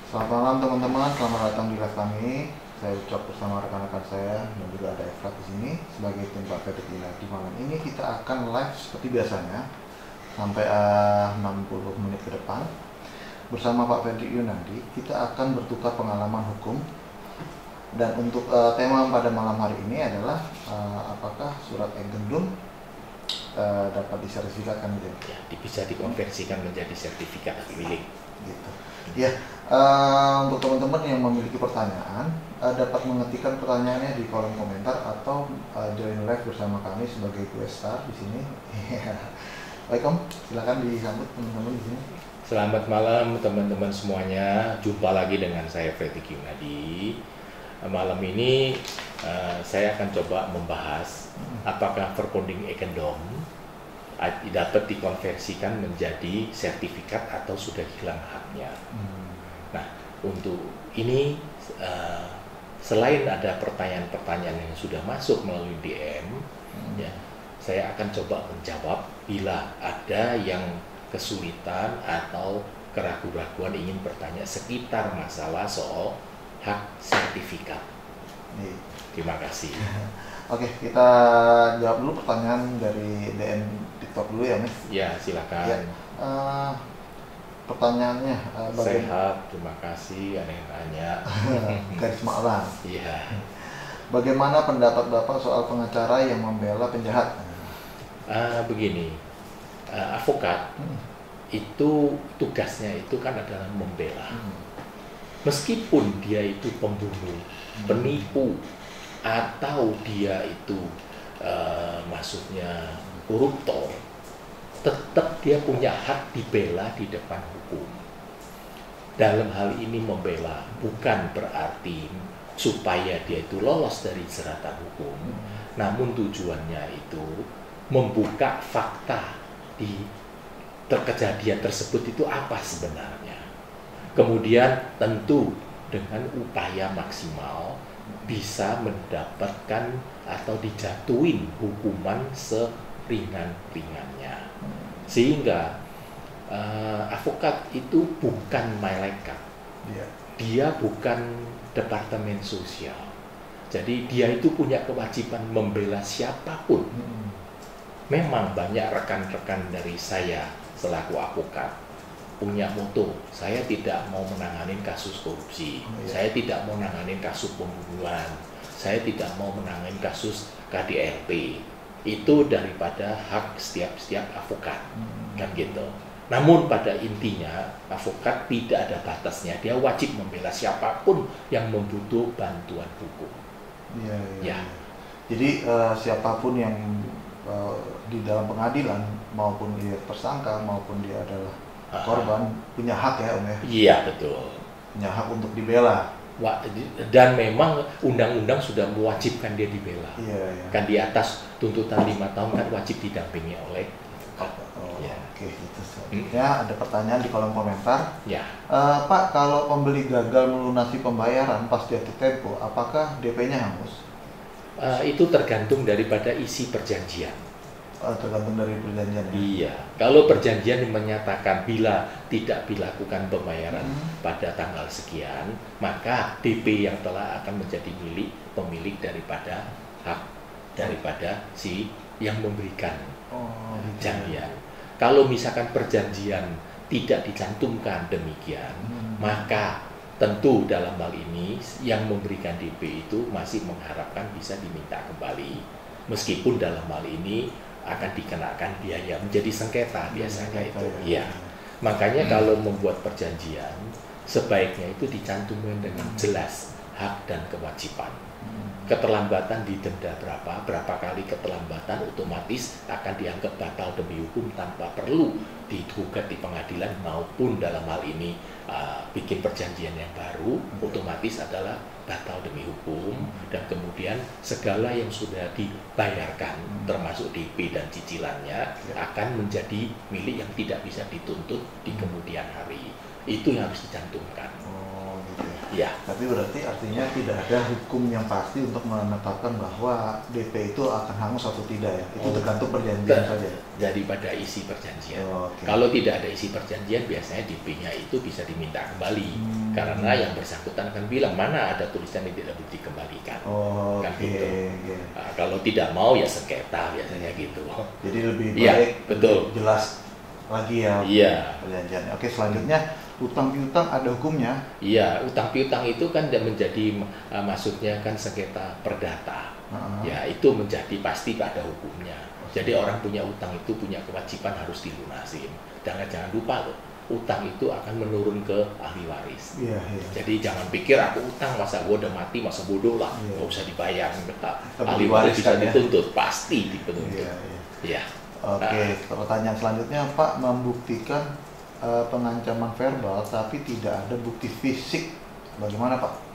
Selamat malam teman-teman, selamat datang di live kami. Saya ucap bersama rekan-rekan saya dan juga ada Efrat di sini sebagai tim Pak Fredrik Yunadi. Malam ini kita akan live seperti biasanya sampai 60 menit ke depan. Bersama Pak Fredrik Yunadi, kita akan bertukar pengalaman hukum. Dan untuk tema pada malam hari ini adalah apakah surat Egendum dapat disertifikatkan gitu ya, bisa dikonversikan menjadi sertifikat hak milik gitu. Ya, untuk teman-teman yang memiliki pertanyaan dapat mengetikkan pertanyaannya di kolom komentar atau join live bersama kami sebagai guest star di sini. Baik Om, silakan disambut teman-teman di sini. Selamat malam teman-teman semuanya, jumpa lagi dengan saya Fredrik Yunadi. Malam ini saya akan coba membahas apakah Verponding Egendom dapat dikonversikan menjadi sertifikat atau sudah hilang haknya. Nah, untuk ini selain ada pertanyaan-pertanyaan yang sudah masuk melalui DM, ya, saya akan coba menjawab bila ada yang kesulitan atau keraguan-keraguan ingin bertanya sekitar masalah soal hak sertifikat. Terima kasih. Oke, kita jawab dulu pertanyaan dari DM TikTok dulu ya, Mas. Ya, silakan. Ya, pertanyaannya sehat, terima kasih. Ada yang tanya. Garis malam. Iya. Bagaimana pendapat Bapak soal pengacara yang membela penjahat? Begini, advokat itu tugasnya itu kan adalah membela. Meskipun dia itu pembunuh, penipu, atau dia itu maksudnya koruptor, tetap dia punya hak dibela di depan hukum. Dalam hal ini membela bukan berarti supaya dia itu lolos dari jeratan hukum, namun tujuannya itu membuka fakta di kejadian tersebut itu apa sebenarnya. Kemudian tentu dengan upaya maksimal bisa mendapatkan atau dijatuhin hukuman seringan-ringannya. Sehingga advokat itu bukan malaikat. Dia bukan departemen sosial. Jadi dia itu punya kewajiban membela siapapun. Memang banyak rekan-rekan dari saya selaku advokat punya moto, saya tidak mau menangani kasus korupsi, saya tidak mau menangani kasus pembunuhan, saya tidak mau menangani kasus KDRT. Itu daripada hak setiap advokat, kan gitu. Namun pada intinya advokat tidak ada batasnya, dia wajib membela siapapun yang membutuh bantuan hukum. Ya. Jadi siapapun yang di dalam pengadilan maupun dia tersangka maupun dia adalah korban punya hak ya Om ya? Iya betul. Punya hak untuk dibela. Dan memang undang-undang sudah mewajibkan dia dibela. Iya. Kan di atas tuntutan 5 tahun kan wajib didampingi oleh Oke, itu selanjutnya ada pertanyaan di kolom komentar. Ya. Pak, kalau pembeli gagal melunasi pembayaran pas jatuh tempo, apakah DP-nya hangus? Itu tergantung daripada isi perjanjian. Tergantung dari perjanjian ya? Iya, kalau perjanjian menyatakan bila tidak dilakukan pembayaran pada tanggal sekian, maka DP yang telah akan menjadi milik pemilik daripada hak daripada si yang memberikan janjian. Kalau misalkan perjanjian tidak dicantumkan demikian, maka tentu dalam hal ini yang memberikan DP itu masih mengharapkan bisa diminta kembali, meskipun dalam hal ini akan dikenakan biaya menjadi sengketa biasanya itu. Ya. Makanya kalau membuat perjanjian sebaiknya itu dicantumkan dengan jelas hak dan kewajiban. Keterlambatan didenda berapa kali keterlambatan otomatis akan dianggap batal demi hukum tanpa perlu digugat di pengadilan maupun dalam hal ini bikin perjanjian yang baru otomatis adalah batal demi hukum dan kemudian segala yang sudah dibayarkan termasuk DP dan cicilannya akan menjadi milik yang tidak bisa dituntut di kemudian hari. Itu yang harus dicantumkan. Ya. Tapi berarti artinya tidak ada hukum yang pasti untuk menetapkan bahwa DP itu akan hangus atau tidak ya. Itu tergantung perjanjian saja. Daripada isi perjanjian. Okay. Kalau tidak ada isi perjanjian, biasanya DP-nya itu bisa diminta kembali. Karena yang bersangkutan akan bilang mana ada tulisan yang tidak boleh dikembalikan. Kan gitu. Nah, kalau tidak mau ya sengketa biasanya gitu. Jadi lebih baik betul. Jelas lagi ya perjanjiannya. Oke, selanjutnya utang piutang ada hukumnya? Iya, utang piutang itu kan menjadi maksudnya kan sengketa perdata. Ya, itu menjadi pasti ada hukumnya. Jadi orang punya utang itu punya kewajiban harus dilunasin. Jangan lupa loh, utang itu akan menurun ke ahli waris. Jadi jangan pikir aku utang masa gue udah mati masa bodoh lah, nggak usah dibayar. Ahli waris bisa dituntut, pasti dituntut. Oke, pertanyaan selanjutnya, Pak, membuktikan pengancaman verbal tapi tidak ada bukti fisik, bagaimana Pak?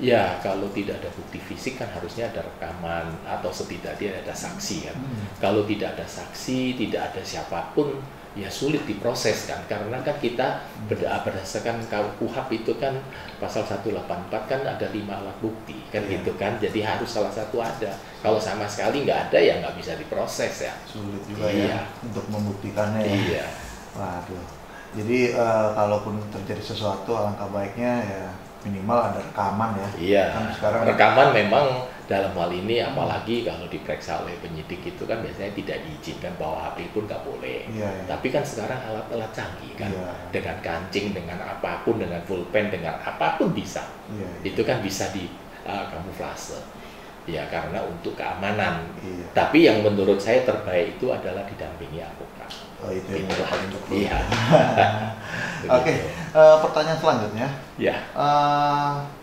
Ya, kalau tidak ada bukti fisik kan harusnya ada rekaman atau setidaknya ada saksi kan. Kalau tidak ada saksi, tidak ada siapapun, ya sulit diproses kan. Karena kan kita berdasarkan KUHP itu kan pasal 184 kan ada 5 alat bukti kan gitu kan. Jadi harus salah satu ada. Kalau sama sekali nggak ada ya nggak bisa diproses ya. Sulit juga ya untuk membuktikannya ya. Iya. Waduh. Jadi kalaupun terjadi sesuatu alangkah baiknya ya minimal ada rekaman ya. Iya. Kan sekarang rekaman memang dalam hal ini apalagi kalau diperiksa oleh penyidik itu kan biasanya tidak diizinkan bawa HP pun nggak boleh. Tapi kan sekarang alat-alat canggih kan dengan kancing, dengan apapun, dengan pulpen, dengan apapun bisa. Itu kan bisa di kamuflase. Ya karena untuk keamanan. Tapi yang menurut saya terbaik itu adalah didampingi advokat. Itu yang paling betul. Iya. Oke, pertanyaan selanjutnya. Ya.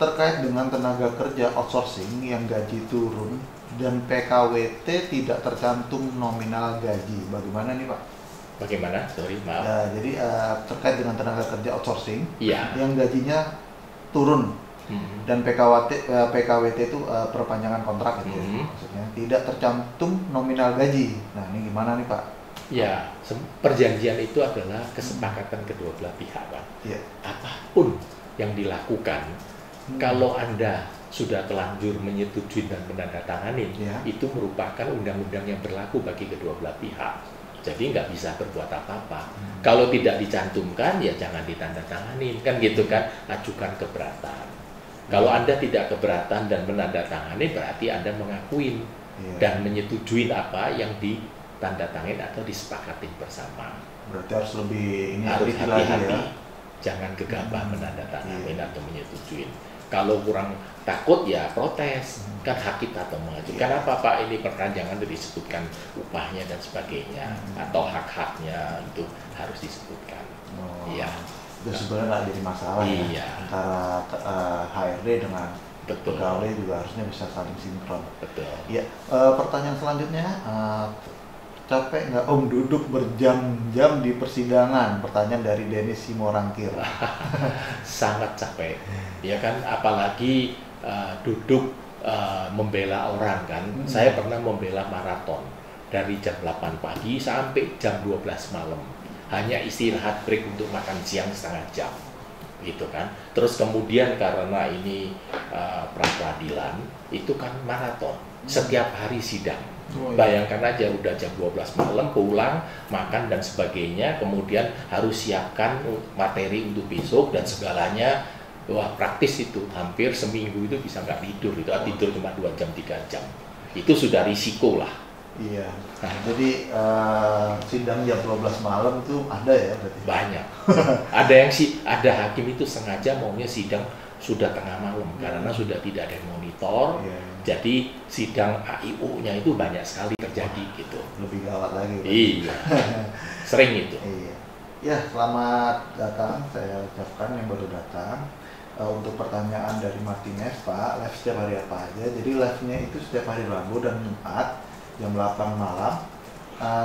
Terkait dengan tenaga kerja outsourcing yang gaji turun dan PKWT tidak tercantum nominal gaji, bagaimana nih Pak? Bagaimana? Sorry, maaf. Jadi terkait dengan tenaga kerja outsourcing yang gajinya turun dan PKWT itu perpanjangan kontrak gitu maksudnya tidak tercantum nominal gaji. Nah ini gimana nih Pak? Ya, perjanjian itu adalah kesepakatan kedua belah pihak Pak. Apapun yang dilakukan, kalau Anda sudah telanjur menyetujui dan menandatangani, itu merupakan undang-undang yang berlaku bagi kedua belah pihak. Jadi nggak bisa berbuat apa-apa. Kalau tidak dicantumkan, ya jangan ditandatangani, kan gitu kan? Ajukan keberatan. Kalau Anda tidak keberatan dan menandatangani, berarti Anda mengakuin dan menyetujui apa yang ditandatangani atau disepakatin bersama. Berarti harus lebih harus hati-hati. Jangan gegabah menandatangani atau menyetujui. Kalau kurang takut ya protes. Kan hak kita atau mengajukan apa Pak ini perpanjangan disebutkan upahnya dan sebagainya atau hak-haknya itu harus disebutkan. Itu sebenarnya nggak jadi masalah ya antara HRD dengan pegawai juga harusnya bisa saling sinkron. Betul. Ya, pertanyaan selanjutnya, capek nggak Om duduk berjam-jam di persidangan? Pertanyaan dari Dennis Simorangkir. Sangat capek, ya kan, apalagi duduk membela orang kan. Saya pernah membela maraton dari jam 8 pagi sampai jam 12 malam. Hanya istirahat break untuk makan siang setengah jam, gitu kan. Terus kemudian karena ini pra-peradilan, itu kan maraton, setiap hari sidang. Bayangkan aja udah jam 12 malam pulang, makan dan sebagainya, kemudian harus siapkan materi untuk besok dan segalanya. Wah praktis itu, hampir seminggu itu bisa nggak tidur, itu tidur cuma 2 jam 3 jam. Itu sudah risiko lah. Iya. Jadi sidang jam 12 malam itu ada ya berarti? Banyak. Ada hakim itu sengaja maunya sidang sudah tengah malam karena sudah tidak ada monitor. Jadi sidang AIU-nya itu banyak sekali terjadi gitu. Lebih gawat lagi. Iya. Sering itu. Iya. Ya, selamat datang saya ucapkan yang baru datang. Untuk pertanyaan dari Martinez, Pak, live setiap hari apa aja? Jadi live-nya itu setiap hari Rabu dan Jumat jam 8 malam.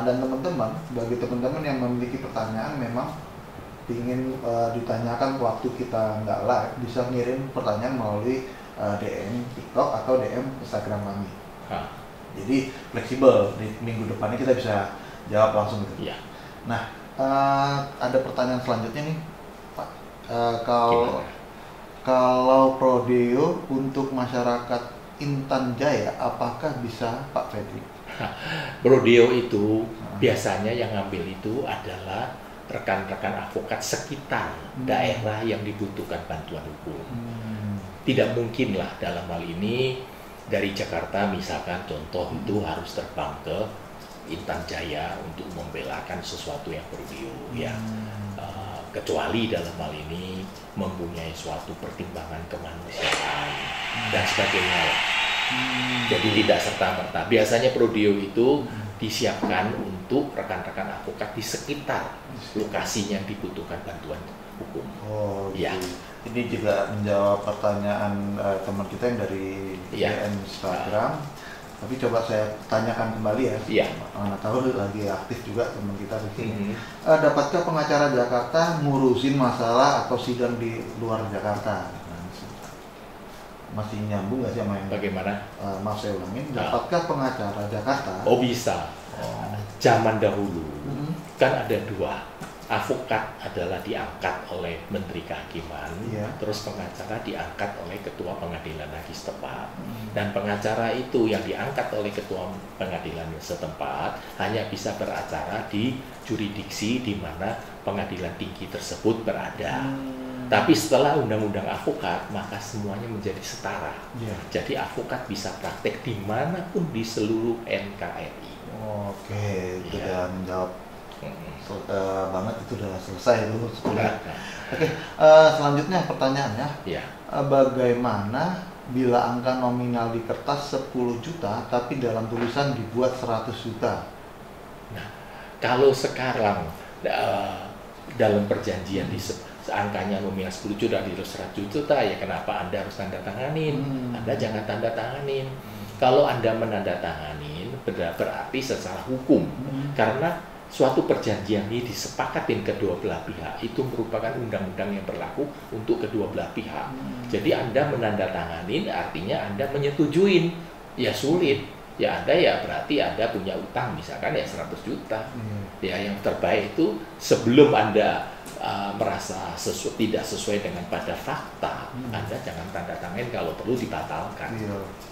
Dan teman-teman, bagi teman-teman yang memiliki pertanyaan memang ingin ditanyakan waktu kita nggak live, bisa ngirim pertanyaan melalui DM TikTok atau DM Instagram kami. Jadi fleksibel, di minggu depannya kita bisa jawab langsung gitu. Nah, ada pertanyaan selanjutnya nih, Pak. Kalau Prodeo untuk masyarakat Intan Jaya, apakah bisa Pak Febri? Prodeo itu biasanya yang ngambil itu adalah rekan-rekan advokat sekitar daerah yang dibutuhkan bantuan hukum. Tidak mungkinlah dalam hal ini dari Jakarta misalkan contoh itu harus terbang ke Intan Jaya untuk membelakan sesuatu yang Prodeo ya. Kecuali dalam hal ini mempunyai suatu pertimbangan kemanusiaan dan sebagainya. Jadi tidak serta-merta. Biasanya Prodeo itu disiapkan untuk rekan-rekan advokat di sekitar lokasi yang dibutuhkan bantuan hukum. Oh, ya. Ini juga menjawab pertanyaan teman kita yang dari DM Instagram. Tapi coba saya tanyakan kembali ya. Iya. Mana tahu lagi aktif juga teman kita di sini. Dapatkah pengacara Jakarta ngurusin masalah atau sidang di luar Jakarta? Masih nyambung nggak sih sama yang? Bagaimana? Maaf saya ulangin. Dapatkah pengacara Jakarta? Oh bisa. Zaman dahulu kan ada dua. Advokat adalah diangkat oleh Menteri Kehakiman, terus pengacara diangkat oleh Ketua Pengadilan Negeri setempat. Dan pengacara itu yang diangkat oleh Ketua Pengadilan setempat hanya bisa beracara di jurisdiksi di mana pengadilan tinggi tersebut berada. Tapi setelah undang-undang advokat, maka semuanya menjadi setara. Jadi advokat bisa praktek dimanapun di seluruh NKRI. Oke, itu sudah menjawab banget, itu sudah selesai dulu. Oke, selanjutnya pertanyaannya, bagaimana bila angka nominal di kertas 10 juta tapi dalam tulisan dibuat 100 juta? Nah, kalau sekarang dalam perjanjian di angkanya nominal 10 juta di 100 juta, ya kenapa Anda harus tanda tanganin? Anda jangan tanda tanganin. Kalau Anda menandatanganin berarti secara hukum, karena suatu perjanjian ini disepakatin kedua belah pihak, itu merupakan undang-undang yang berlaku untuk kedua belah pihak. Jadi Anda menandatanganin artinya Anda menyetujuin, ya sulit. Ya Anda ya berarti Anda punya utang misalkan ya 100 juta. Ya yang terbaik itu sebelum Anda merasa tidak sesuai dengan pada fakta, Anda jangan tanda tangan, kalau perlu dibatalkan.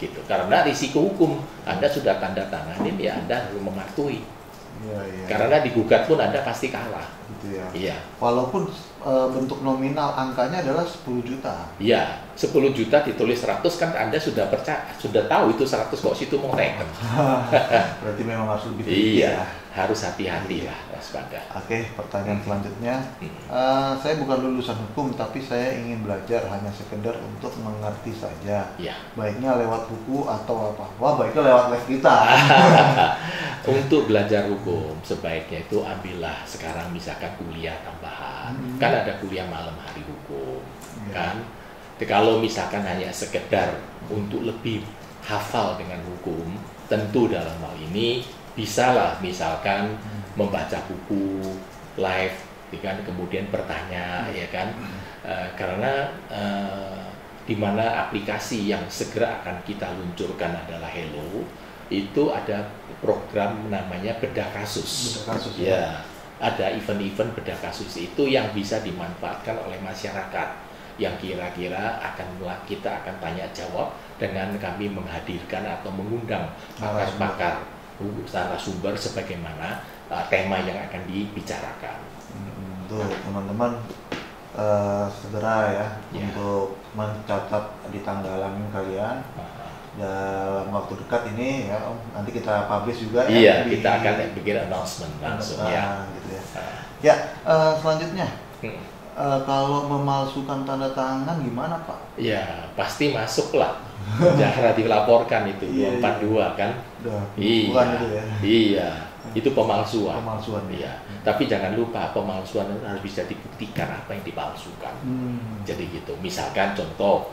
Gitu. Karena risiko hukum, Anda sudah tanda tanganin ya Anda harus mematuhi. Karena digugat pun Anda pasti kalah. Gitu ya. Iya. Walaupun bentuk nominal angkanya adalah 10 juta. Iya, 10 juta ditulis 100 kan Anda sudah percaya, sudah tahu itu 100 kok situ mau teken. Berarti memang harus lebih tinggi. Iya, harus hati-hati lah, waspada. Oke, pertanyaan selanjutnya. Saya bukan lulusan hukum, tapi saya ingin belajar hanya sekedar untuk mengerti saja. Baiknya lewat buku atau apa? Wah, baiknya lewat les kita. Untuk belajar hukum, sebaiknya itu ambillah sekarang misalkan kuliah tambahan. Kan ada kuliah malam hari hukum, kan? Kalau misalkan hanya sekedar untuk lebih hafal dengan hukum, tentu dalam hal ini bisalah misalkan membaca buku live, kan, kemudian bertanya, ya kan? Karena di mana aplikasi yang segera akan kita luncurkan adalah Hello, itu ada program namanya bedah kasus. Bedah kasus, ya. Ada event-event bedah kasus itu yang bisa dimanfaatkan oleh masyarakat, yang kira-kira kita akan tanya jawab dengan kami menghadirkan atau mengundang pakar-pakar narasumber sebagaimana tema yang akan dibicarakan. Tuh teman-teman, segera ya untuk mencatat di tanggalan kalian. Dalam waktu dekat ini ya Om, nanti kita publish juga ya. Iya, kita akan bikin announcement langsung ya. Gitu ya. Selanjutnya kalau memalsukan tanda tangan gimana Pak? Ya pasti masuk lah. Jangan dilaporkan itu 242 kan? Bukan itu ya? Iya, itu pemalsuan. Pemalsuan. Iya. Tapi jangan lupa pemalsuan harus bisa dibuktikan apa yang dipalsukan. Jadi gitu. Misalkan contoh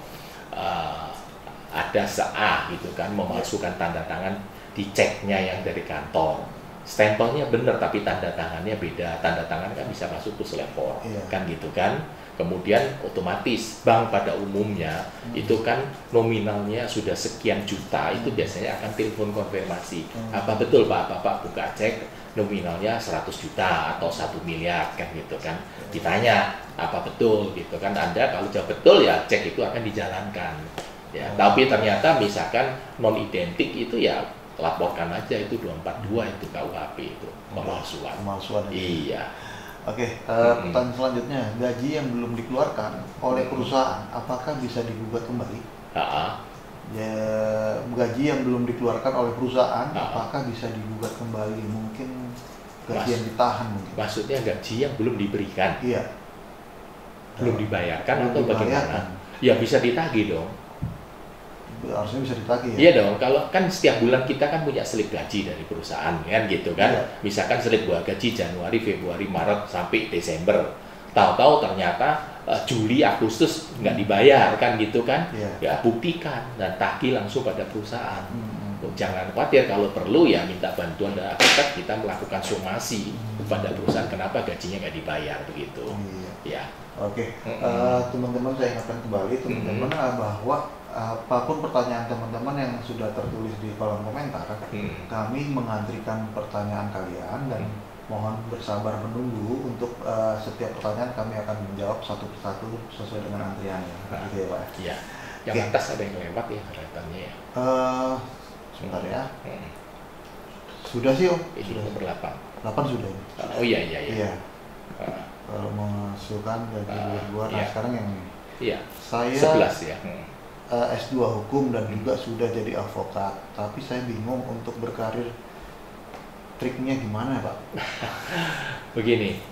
ada A gitu kan memalsukan tanda tangan, diceknya yang dari kantor, stempelnya benar tapi tanda tangannya beda. Tanda tangan kan bisa masuk puslapor, kan gitu kan. Kemudian otomatis bank pada umumnya itu kan nominalnya sudah sekian juta, itu biasanya akan telepon konfirmasi. Apa betul Pak, Bapak buka cek nominalnya 100 juta atau 1 miliar kan gitu kan. Ditanya apa betul gitu kan. Anda kalau jawab betul ya cek itu akan dijalankan. Ya, tapi ternyata misalkan non identik itu ya laporkan aja, itu 242 itu KUHP itu pemalsuan. Pemalsuan. Iya. Oke, pertanyaan selanjutnya, gaji yang belum dikeluarkan oleh perusahaan, apakah bisa digugat kembali? Ya, gaji yang belum dikeluarkan oleh perusahaan, apakah bisa digugat kembali? Mungkin gaji yang ditahan mungkin. Maksudnya gaji yang belum diberikan? Iya. Belum dibayarkan atau bagaimana? Ya bisa ditagih dong. Harusnya bisa ditagih ya? Iya dong, kalau kan setiap bulan kita kan punya slip gaji dari perusahaan kan gitu kan. Iya. Misalkan slip buat gaji Januari, Februari, Maret sampai Desember. Tahu-tahu ternyata Juli, Agustus nggak dibayar kan gitu kan. Iya. Ya buktikan dan tagih langsung pada perusahaan. Jangan khawatir, kalau perlu ya minta bantuan dari advokat, kita melakukan somasi kepada perusahaan kenapa gajinya nggak dibayar begitu. Iya. Ya. Oke, teman-teman saya ingatkan kembali teman-teman bahwa apapun pertanyaan teman-teman yang sudah tertulis di kolom komentar, kami mengantrikan pertanyaan kalian dan mohon bersabar menunggu untuk setiap pertanyaan kami akan menjawab satu persatu sesuai dengan antriannya. Gitu ya Pak. Iya. Yang atas ada yang lewat ya kelihatannya ya. Sebentar ya. Sudah sih Om. Ini nomor 8. 8 sudah. Oh iya. Iya. Kalau memasukkan gaji luar, nah sekarang yang ini. Iya. Saya 11 ya. S2 hukum dan juga sudah jadi advokat, tapi saya bingung untuk berkarir. Triknya gimana Pak? Begini,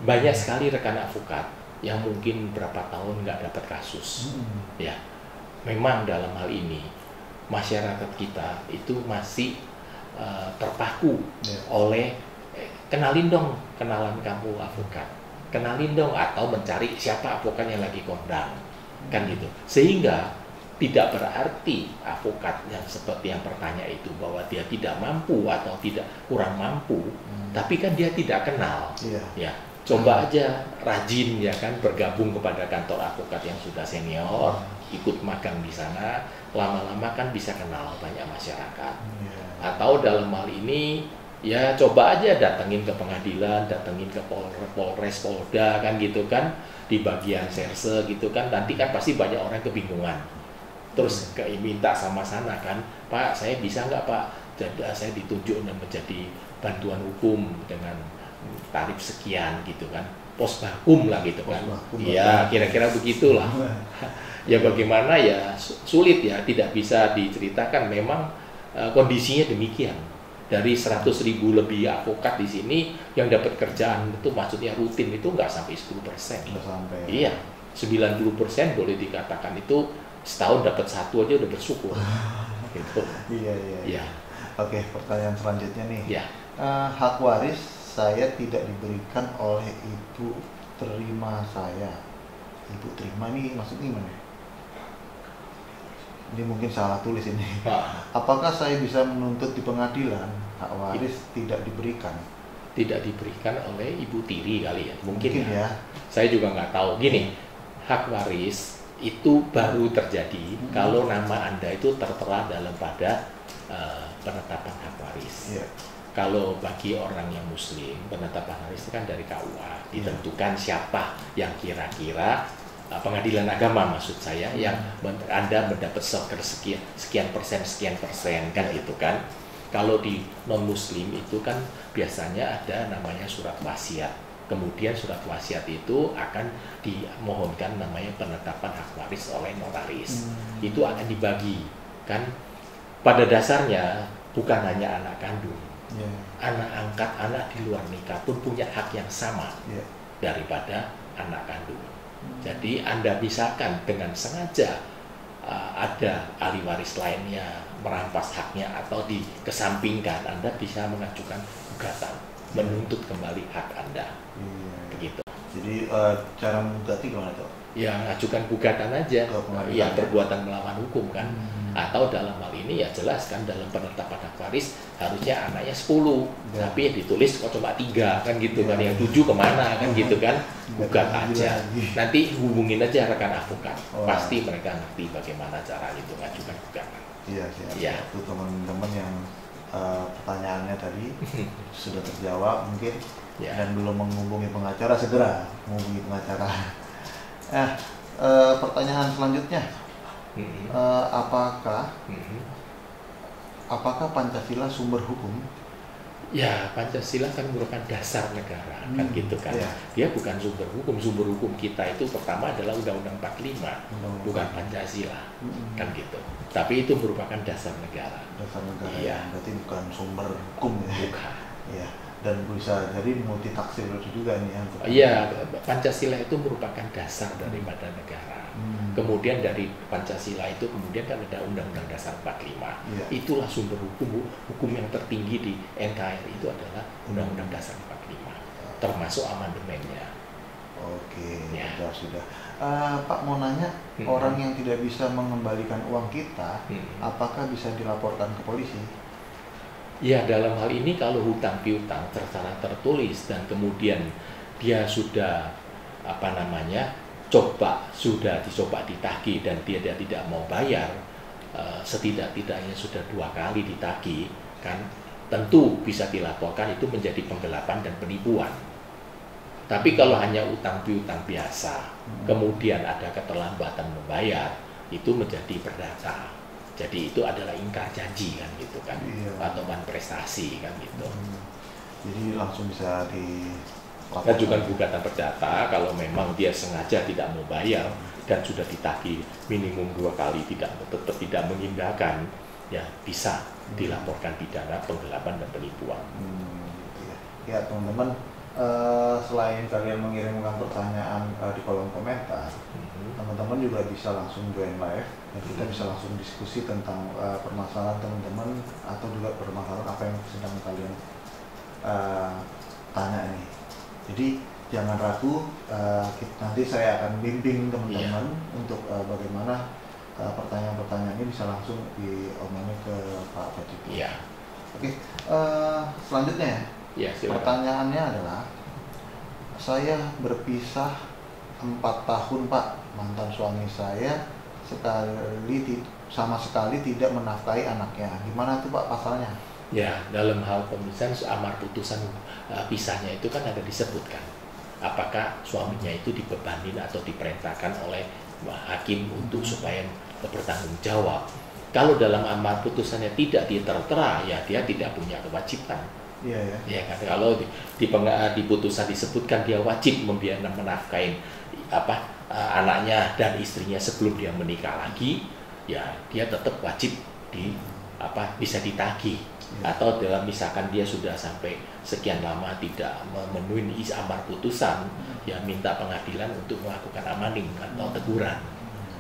banyak sekali rekan advokat yang mungkin berapa tahun nggak dapat kasus. Ya, memang dalam hal ini masyarakat kita itu masih terpaku oleh kenalin dong, kenalan kamu advokat, kenalin dong, atau mencari siapa advokat yang lagi kondang, kan gitu. Sehingga tidak berarti advokat yang seperti yang bertanya itu bahwa dia tidak mampu atau tidak kurang mampu, tapi kan dia tidak kenal. Ya, coba aja rajin ya kan bergabung kepada kantor advokat yang sudah senior, ikut magang di sana, lama-lama kan bisa kenal banyak masyarakat. Atau dalam hal ini ya coba aja datengin ke pengadilan, datengin ke Polres, Polda kan gitu kan, di bagian serse gitu kan, nanti kan pasti banyak orang kebingungan. Terus minta sama sana kan, Pak saya bisa nggak Pak, jadi saya ditunjuk menjadi bantuan hukum dengan tarif sekian gitu kan, pos bakum lah gitu kan. Iya kira-kira begitulah. Ya bagaimana ya sulit ya, tidak bisa diceritakan, memang kondisinya demikian. Dari 100.000 lebih advokat di sini yang dapat kerjaan itu maksudnya rutin itu nggak sampai 10%. Iya, 90% boleh dikatakan itu setahun dapat satu aja udah bersyukur. Gitu. Iya. Oke, pertanyaan selanjutnya nih. Ya. Hak waris saya tidak diberikan oleh ibu terima saya. Ibu terima nih maksudnya gimana? Ini mungkin salah tulis ini. Apakah saya bisa menuntut di pengadilan hak waris tidak diberikan? Tidak diberikan oleh ibu tiri kali ya? Mungkin ya. Saya juga nggak tahu. Gini, hak waris itu baru terjadi kalau nama Anda itu tertera dalam pada penetapan hak waris. Kalau bagi orang yang muslim, penetapan hak waris itu kan dari KUA, ditentukan siapa yang kira-kira pengadilan agama maksud saya yang Anda mendapat sekian persen kan gitu kan. Kalau di non muslim itu kan biasanya ada namanya surat wasiat. Kemudian surat wasiat itu akan dimohonkan namanya penetapan hak waris oleh notaris. Itu akan dibagi kan. Pada dasarnya bukan hanya anak kandung, anak angkat, anak di luar nikah pun punya hak yang sama daripada anak kandung. Jadi Anda misalkan dengan sengaja ada ahli waris lainnya merampas haknya atau dikesampingkan, Anda bisa mengajukan gugatan menuntut kembali hak Anda. Begitu. Jadi cara menggugatnya gimana tuh? Ya ajukan gugatan aja, Ke pengadilan ya ya? perbuatan melawan hukum kan. Hmm. Atau dalam hal ini ya jelas kan dalam penetapan hak waris harusnya anaknya 10, Ya. tapi ditulis kok cuma 3 kan gitu Ya. kan, yang 7 kemana kan gitu kan, gugat Lagi. aja. Nanti hubungin aja rekan advokat, Wah. pasti mereka ngerti bagaimana cara itu ngajukan gugatan. Iya sih. Iya. Itu teman-teman yang pertanyaannya tadi sudah terjawab mungkin Ya. dan belum menghubungi pengacara, segera menghubungi pengacara. Pertanyaan selanjutnya, Mhm. apakah Pancasila sumber hukum? Ya, Pancasila kan merupakan dasar negara, kan gitu kan. Iya. Dia bukan sumber hukum. Sumber hukum kita itu pertama adalah Undang-Undang 45, Undang-Undang. bukan Pancasila, Hmm. kan gitu. Tapi itu merupakan dasar negara, Dasar negara. Iya. Berarti bukan sumber hukum ya. bukan. Iya. Dan bisa jadi multitafsir juga nih yang Iya, Pancasila itu merupakan dasar daripada negara. Hmm. Kemudian dari Pancasila itu kemudian kan ada Undang-Undang Dasar 45. Iya. Itulah sumber hukum yang tertinggi di NKRI itu adalah Undang-Undang Dasar 45, termasuk amandemennya. Oke, Ya. sudah. Pak mau nanya, Hmm. orang yang tidak bisa mengembalikan uang kita, Hmm. apakah bisa dilaporkan ke polisi? Ya, dalam hal ini kalau hutang piutang secara tertulis dan kemudian dia sudah sudah dicoba ditagih dan dia tidak mau bayar, setidak-tidaknya sudah 2 kali ditagih, kan tentu bisa dilaporkan, itu menjadi penggelapan dan penipuan. Tapi kalau hanya utang piutang biasa, kemudian ada keterlambatan membayar, itu menjadi perdata. Jadi itu adalah ingkar janji kan gitu kan, Iya. atau prestasi kan gitu. Jadi langsung bisa Ajukan gugatan perdata kalau memang dia sengaja tidak mau bayar dan sudah ditagih minimum 2 kali tetap tidak mengindahkan, ya bisa dilaporkan pidana penggelapan dan penipuan. Ya teman-teman, selain kalian mengirimkan pertanyaan di kolom komentar, teman-teman juga bisa langsung join live dan kita bisa langsung diskusi tentang permasalahan teman-teman atau juga permasalahan apa yang sedang kalian tanya ini. Jadi jangan ragu, nanti saya akan bimbing teman-teman untuk bagaimana pertanyaan-pertanyaan ini bisa langsung diomongin ke Pak Pacipi. Iya. Oke, selanjutnya Ya, silakan. pertanyaannya adalah, saya berpisah 4 tahun Pak, mantan suami saya sama sekali tidak menafkahi anaknya. Gimana tuh Pak pasalnya? Ya, dalam hal pemisahan amar putusan pisahnya itu kan ada disebutkan apakah suaminya itu dibebanin atau diperintahkan oleh hakim untuk supaya bertanggung jawab. Kalau dalam amar putusannya tidak tertera, ya dia tidak punya kewajiban. Iya ya. Ya kan, kalau di putusan disebutkan dia wajib menafkahi anaknya dan istrinya sebelum dia menikah lagi, ya dia tetap wajib bisa ditagih. Atau dalam misalkan dia sudah sampai sekian lama tidak memenuhi amar putusan, ya minta pengadilan untuk melakukan amaning atau teguran.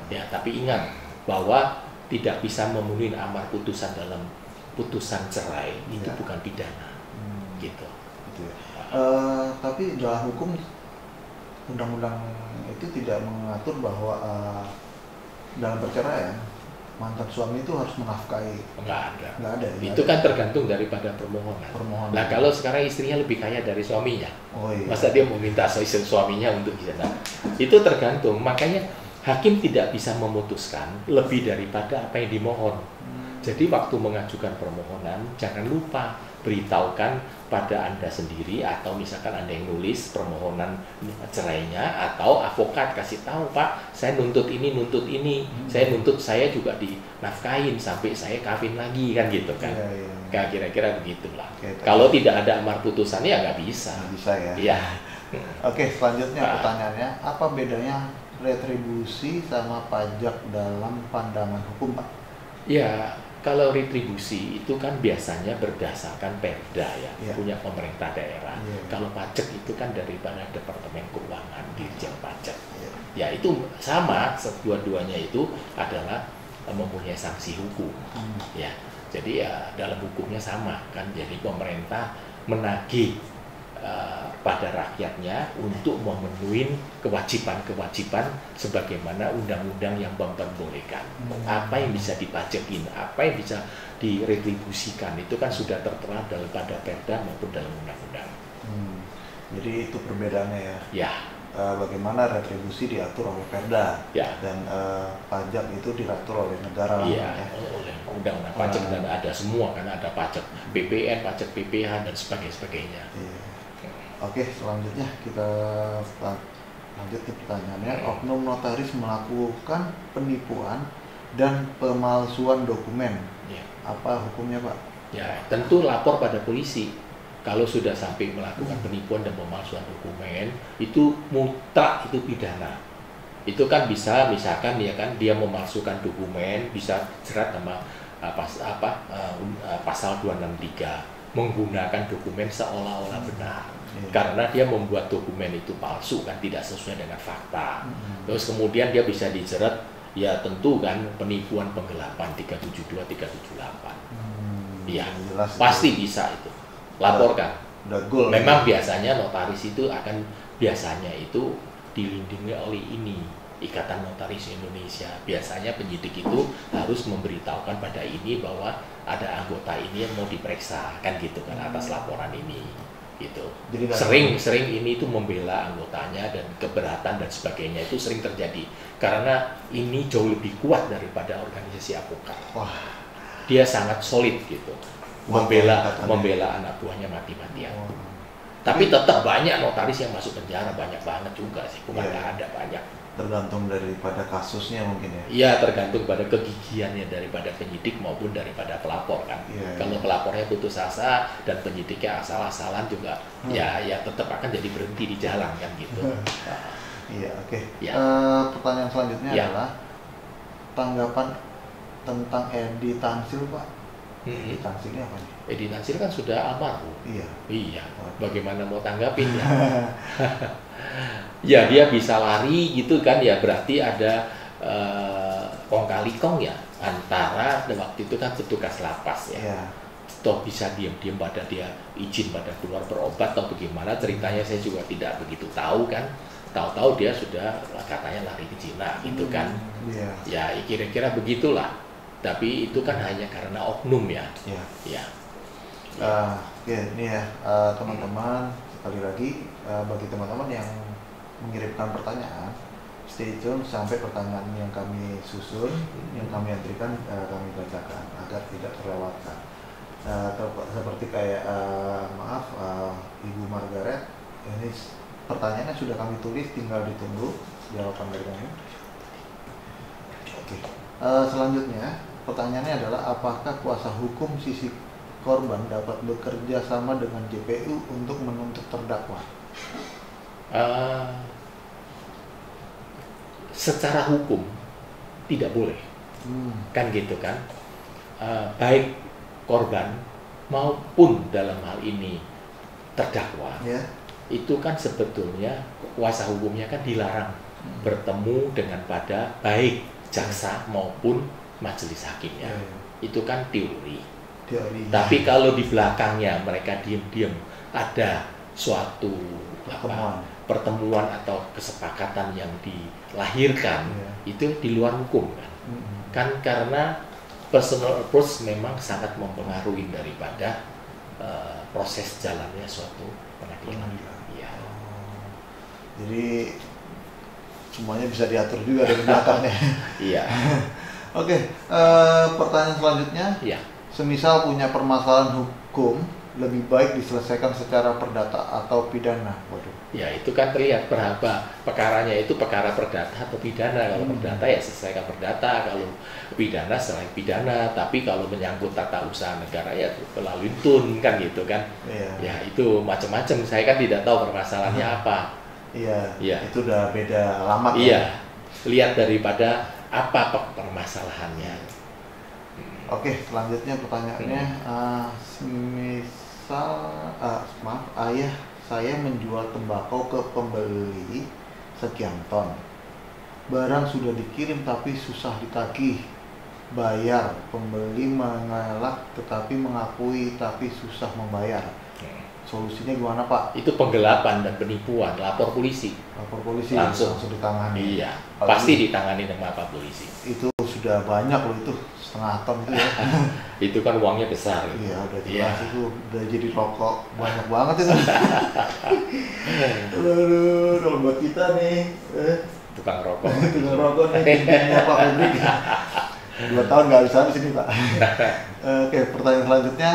Ya, tapi ingat bahwa tidak bisa memenuhi amar putusan dalam putusan cerai itu bukan pidana. Gitu. Ya. Tapi dalam hukum undang-undang itu tidak mengatur bahwa dalam perceraian mantan suami itu harus menafkahi. Enggak ada. Ya? Itu kan tergantung daripada permohonan. Nah, kalau sekarang istrinya lebih kaya dari suaminya, masa dia mau minta suaminya untuk bisa? Nah, itu tergantung. Makanya hakim tidak bisa memutuskan lebih daripada apa yang dimohon. Jadi waktu mengajukan permohonan jangan lupa beritahukan pada Anda sendiri atau misalkan Anda yang nulis permohonan cerainya atau advokat kasih tahu, Pak, saya nuntut ini, saya nuntut saya juga dinafkahin sampai saya kawin lagi kan gitu kan. Kayak kira-kira begitulah. Kalau tidak ada amar putusannya ya nggak bisa. Nggak bisa ya. Iya. Oke, selanjutnya pertanyaannya, apa bedanya retribusi sama pajak dalam pandangan hukum, Pak? Ya, kalau retribusi itu kan biasanya berdasarkan perda ya, punya pemerintah daerah. Kalau pajak itu kan daripada Departemen Keuangan, Dirjen Pajak. Ya itu sama, dua-duanya itu adalah mempunyai sanksi hukum. Ya, jadi ya dalam hukumnya sama kan. Jadi pemerintah menagih pada rakyatnya untuk memenuhi kewajiban-kewajiban sebagaimana undang-undang yang memperbolehkan. Apa yang bisa dipajakin, apa yang bisa diretribusikan, itu kan sudah tertera dalam pada perda maupun dalam undang-undang. Jadi itu perbedaannya ya. Ya. Bagaimana retribusi diatur oleh perda, ya. Dan pajak itu diatur oleh negara. Iya, oleh undang-undang pajak dan ada semua, kan ada pajak BPN, pajak PPh dan sebagainya. Iya. Oke, selanjutnya kita lanjut ke pertanyaannya. Oknum notaris melakukan penipuan dan pemalsuan dokumen. Ya. Apa hukumnya, Pak? Ya, tentu lapor pada polisi. Kalau sudah sampai melakukan penipuan dan pemalsuan dokumen, itu mutlak itu pidana. Itu kan bisa, misalkan ya kan, dia memalsukan dokumen, bisa jerat sama pasal 263, menggunakan dokumen seolah-olah benar. Karena dia membuat dokumen itu palsu, kan tidak sesuai dengan fakta. Terus kemudian dia bisa dijerat, ya tentu kan, penipuan penggelapan 372, 378. Iya, pasti bisa itu. Laporkan. Memang biasanya notaris itu akan dilindungi oleh ini, Ikatan Notaris Indonesia. Biasanya penyidik itu harus memberitahukan pada ini bahwa ada anggota ini yang mau diperiksa, kan gitu kan, atas laporan ini. Gitu. Jadi sering ini itu membela anggotanya dan keberatan dan sebagainya, itu sering terjadi karena ini jauh lebih kuat daripada organisasi advokat. Dia sangat solid gitu. Membela anak buahnya mati-matian. Tapi tetap banyak notaris yang masuk penjara, banyak banget juga sih, bukan nggak ada, banyak. Tergantung daripada kasusnya mungkin ya. Iya, tergantung pada kegigihannya daripada penyidik maupun daripada pelapor kan. Kalau pelapornya putus asa dan penyidiknya asal-asalan juga, ya tetap akan jadi berhenti di jalan kan gitu. Iya, oke. Pertanyaan selanjutnya adalah tanggapan tentang Edi Tansil, Pak. Edi Tansil ini apa nih? Edi Tansil kan sudah almarhum. Iya. Bagaimana mau tanggapin ya? Ya dia bisa lari gitu kan ya, berarti ada kong kali kong ya antara waktu itu kan petugas lapas ya. Toh bisa diam-diam pada dia izin pada keluar berobat atau bagaimana ceritanya saya juga tidak begitu tahu kan. Tahu-tahu dia sudah katanya lari ke Cina gitu kan. Ya kira-kira begitulah. Tapi itu kan hanya karena oknum ya. Ini ya teman-teman, sekali lagi bagi teman-teman yang mengirimkan pertanyaan, stay tune sampai pertanyaan yang kami susun, yang kami antrikan, kami bacakan agar tidak terlewatkan. Seperti kayak Ibu Margaret, ini pertanyaannya sudah kami tulis, tinggal ditunggu jawaban dari kami. Selanjutnya pertanyaannya adalah apakah kuasa hukum sisi korban dapat bekerja sama dengan JPU untuk menuntut terdakwa? Secara hukum tidak boleh, kan gitu kan. Baik korban maupun dalam hal ini terdakwa, itu kan sebetulnya kuasa hukumnya kan dilarang bertemu dengan pada baik jaksa maupun majelis hakimnya. Itu kan teori. Tapi kalau di belakangnya mereka diam-diam ada suatu pertemuan atau kesepakatan yang dilahirkan, itu di luar hukum kan. Kan karena personal approach memang sangat mempengaruhi daripada proses jalannya suatu pengadilan. Jadi semuanya bisa diatur juga dari belakangnya. Pertanyaan selanjutnya. Semisal punya permasalahan hukum, lebih baik diselesaikan secara perdata atau pidana? Ya itu kan terlihat berapa perkaranya, itu perkara perdata atau pidana. Kalau perdata ya selesaikan perdata, kalau pidana selain pidana. Tapi kalau menyangkut tata usaha negara ya melalui tun kan gitu kan. Ya itu macam-macam. Saya kan tidak tahu permasalahannya apa. Itu udah beda alamat. Lihat daripada apa permasalahannya. Selanjutnya pertanyaannya, misal ayah saya menjual tembakau ke pembeli sekian ton, barang sudah dikirim tapi susah ditagih bayar, pembeli mengelak tetapi mengakui tapi susah membayar. solusinya gimana Pak? Itu penggelapan dan penipuan, lapor polisi. Lapor polisi Langsung ditangani. Iya, pasti ditangani sama Pak polisi. Itu sudah banyak loh itu, setengah ton itu ya. Itu kan uangnya besar. Iya, udah jelas itu udah jadi rokok banyak banget itu. Aduh, kalau buat kita nih, Tukang rokok. tukang rokok nih, pinggirnya Pak Febri. 2 tahun nggak bisa di sini Pak. Oke, pertanyaan selanjutnya,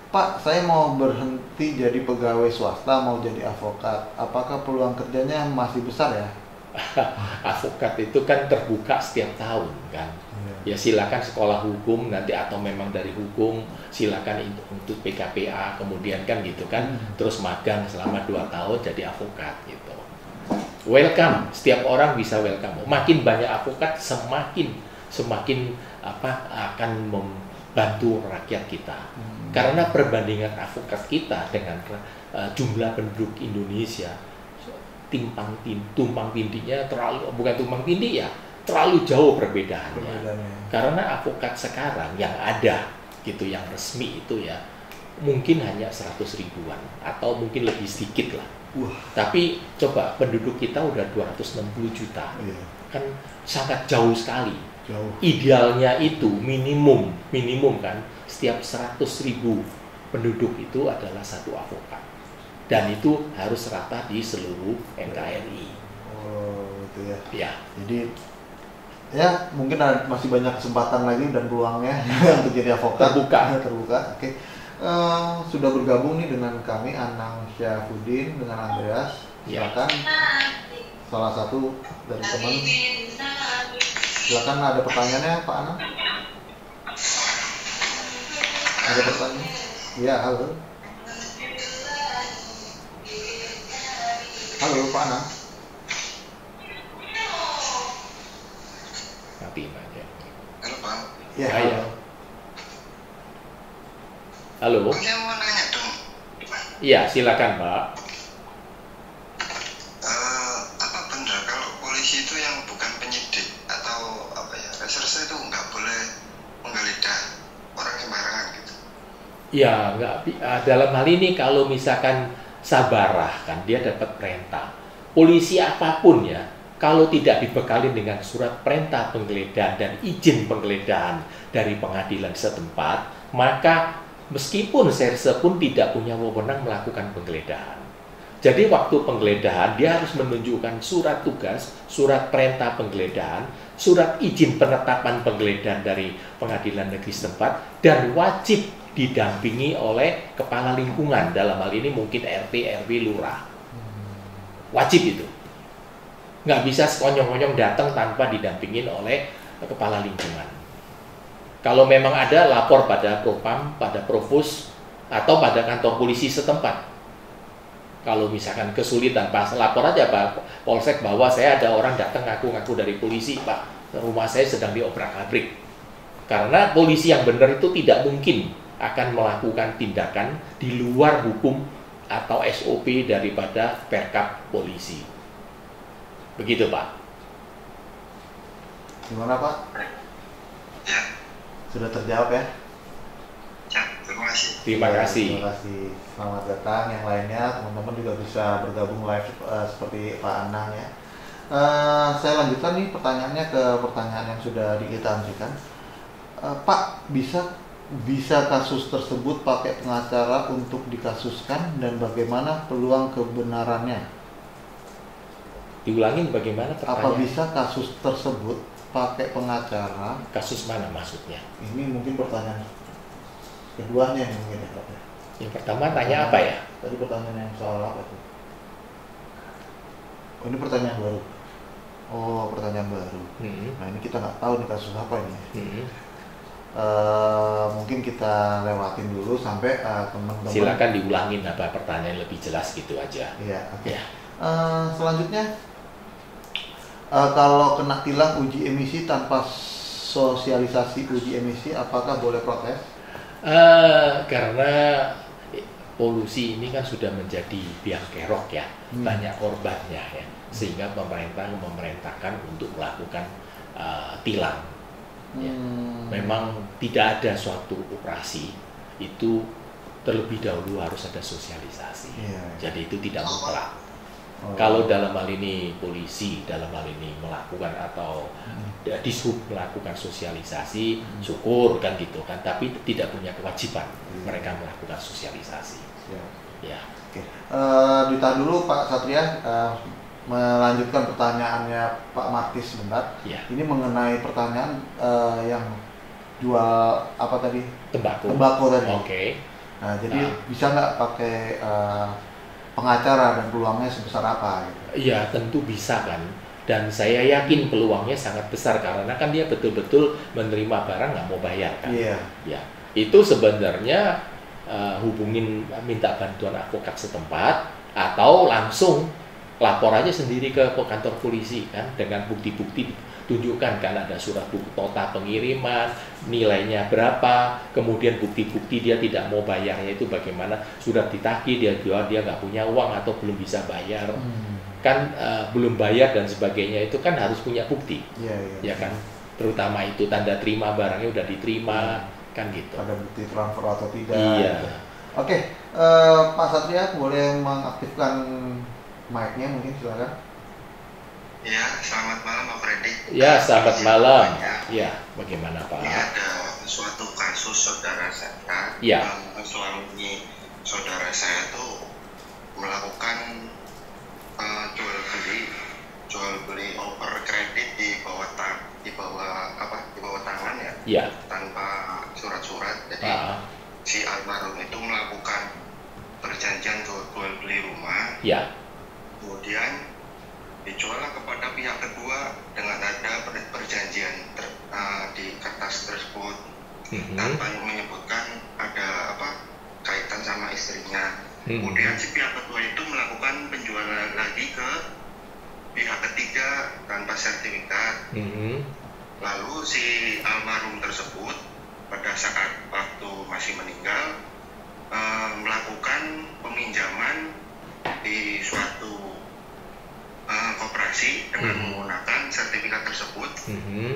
Pak, saya mau berhenti jadi pegawai swasta, mau jadi avokat. Apakah peluang kerjanya masih besar ya? Avokat itu kan terbuka setiap tahun kan. Ya silakan sekolah hukum nanti atau memang dari hukum silakan untuk PKPA kemudian kan gitu kan. Terus magang selama 2 tahun jadi avokat gitu. Welcome, setiap orang bisa welcome. Makin banyak avokat semakin akan membantu rakyat kita. Karena perbandingan avokat kita dengan jumlah penduduk Indonesia tumpang tindihnya terlalu jauh perbedaannya. Karena avokat sekarang yang ada gitu yang resmi itu ya mungkin hanya 100 ribuan atau mungkin lebih sedikit lah. Tapi coba penduduk kita udah 260 juta. Kan sangat jauh sekali. Idealnya itu minimum kan setiap 100 ribu penduduk itu adalah 1 avokat dan itu harus rata di seluruh NKRI. Oh itu ya. Ya. Jadi ya mungkin masih banyak kesempatan lagi dan peluangnya untuk jadi avokat terbuka. Oke. Sudah bergabung nih dengan kami Anang Syafudin dengan Andreas. Silakan salah satu dari teman. Silakan ada pertanyaannya Pak Anang. Ada pertanyaan? Iya, halo. Halo Pak Anang. Matiin aja. Halo Pak. Ya, halo. Halo. Saya mau nanya dong. Iya, silakan Pak. Apa benar kalau polisi itu yang bukan penyidik atau apa ya reserse itu nggak boleh menggeledah orang sembarangan gitu? Ya, dalam hal ini kalau misalkan sabarah kan dia dapat perintah. Polisi apapun ya, kalau tidak dibekali dengan surat perintah penggeledahan dan izin penggeledahan dari pengadilan setempat, maka meskipun serse pun tidak punya wewenang melakukan penggeledahan. Jadi waktu penggeledahan dia harus menunjukkan surat tugas, surat perintah penggeledahan, surat izin penetapan penggeledahan dari pengadilan negeri setempat dan wajib didampingi oleh kepala lingkungan, dalam hal ini mungkin RT, RW, lurah. Wajib itu. Nggak bisa sekonyong-konyong datang tanpa didampingin oleh kepala lingkungan. Kalau memang ada, lapor pada Propam, pada Provos, atau pada kantor polisi setempat. Kalau misalkan kesulitan, pas lapor aja Pak Polsek bahwa saya ada orang datang ngaku-ngaku dari polisi, Pak, rumah saya sedang diobrak-abrik. Karena polisi yang benar itu tidak mungkin akan melakukan tindakan di luar hukum atau SOP daripada perkap polisi. Begitu Pak. Gimana Pak? Ya. Sudah terjawab ya? Ya, terima kasih. Terima kasih. Terima kasih. Selamat datang. Yang lainnya teman-teman juga bisa bergabung live seperti Pak Anang ya. Saya lanjutkan nih pertanyaannya ke pertanyaan yang sudah dikitansikan. Pak, bisa kasus tersebut pakai pengacara untuk dikasuskan dan bagaimana peluang kebenarannya? Diulangin bagaimana pertanyaan? Apa bisa kasus tersebut pakai pengacara? Kasus mana maksudnya? Ini mungkin pertanyaan keduanya yang mungkin ya Pak. Yang pertama tanya apa ya? Tadi pertanyaan yang soal apa tuh? Oh, ini pertanyaan baru. Oh, pertanyaan baru. Nah ini kita nggak tahu nih kasus apa ini. Mungkin kita lewatin dulu sampai teman-teman. Silakan diulangin apa pertanyaan lebih jelas gitu aja. Iya, oke. Ya. Selanjutnya, kalau kena tilang uji emisi tanpa sosialisasi uji emisi, apakah boleh protes? Karena polusi ini kan sudah menjadi biang kerok ya, banyak korbannya ya, sehingga pemerintah memerintahkan untuk melakukan tilang. Ya. Memang tidak ada suatu operasi itu terlebih dahulu harus ada sosialisasi. Iya. Jadi itu tidak mutlak. Oh. Kalau dalam hal ini polisi, dalam hal ini melakukan atau dishub melakukan sosialisasi, syukur kan gitu kan. Tapi tidak punya kewajiban mereka melakukan sosialisasi. Ya. Ya. Oke. Ditahan dulu Pak Satria. Melanjutkan pertanyaannya Pak Martis sebentar. Ya. Ini mengenai pertanyaan yang jual apa tadi? Tembakau tadi. Oke. Nah, jadi bisa nggak pakai pengacara dan peluangnya sebesar apa? Gitu? Iya, tentu bisa kan. Dan saya yakin peluangnya sangat besar karena kan dia betul-betul menerima barang nggak mau bayar kan. Iya. Ya, itu sebenarnya hubungin minta bantuan advokat setempat atau langsung lapor aja sendiri ke kantor polisi kan dengan bukti-bukti, tunjukkan kan ada surat nota pengiriman, nilainya berapa, kemudian bukti-bukti dia tidak mau bayarnya itu bagaimana, sudah ditagih dia jual, dia nggak punya uang atau belum bisa bayar, kan belum bayar dan sebagainya itu kan harus punya bukti, ya kan, terutama itu tanda terima barangnya udah diterima, kan gitu. Ada bukti transfer atau tidak. Iya. Gitu. Oke, Pak Satria boleh mengaktifkan mic-nya mungkin, silakan. Ya, selamat malam Pak Freddy. Ya, selamat malam. Ya, bagaimana Pak? Ini ada suatu kasus saudara saya. Ya. Selama ini saudara saya tuh melakukan jual beli over kredit di bawah tangan ya. Ya. Tanpa surat-surat. Jadi si almarhum itu melakukan perjanjian jual beli rumah. Ya. Kemudian dijuallah kepada pihak kedua dengan ada perjanjian di kertas tersebut tanpa menyebutkan ada kaitan sama istrinya. Kemudian si pihak kedua itu melakukan penjualan lagi ke pihak ketiga tanpa sertifikat. Lalu si almarhum tersebut pada saat waktu masih meninggal melakukan peminjaman di suatu koperasi dengan menggunakan sertifikat tersebut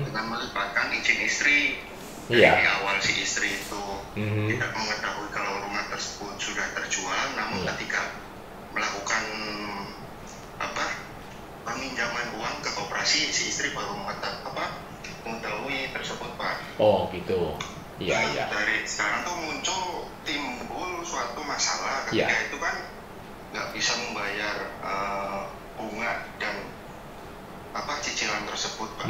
dengan melibatkan izin istri. Dari awal si istri itu tidak mengetahui kalau rumah tersebut sudah terjual, namun ketika melakukan peminjaman uang ke koperasi, si istri baru mengetahui tersebut, Pak. Oh gitu. Iya. Dari sekarang tuh timbul suatu masalah ketika itu kan nggak bisa membayar bunga dan cicilan tersebut, Pak.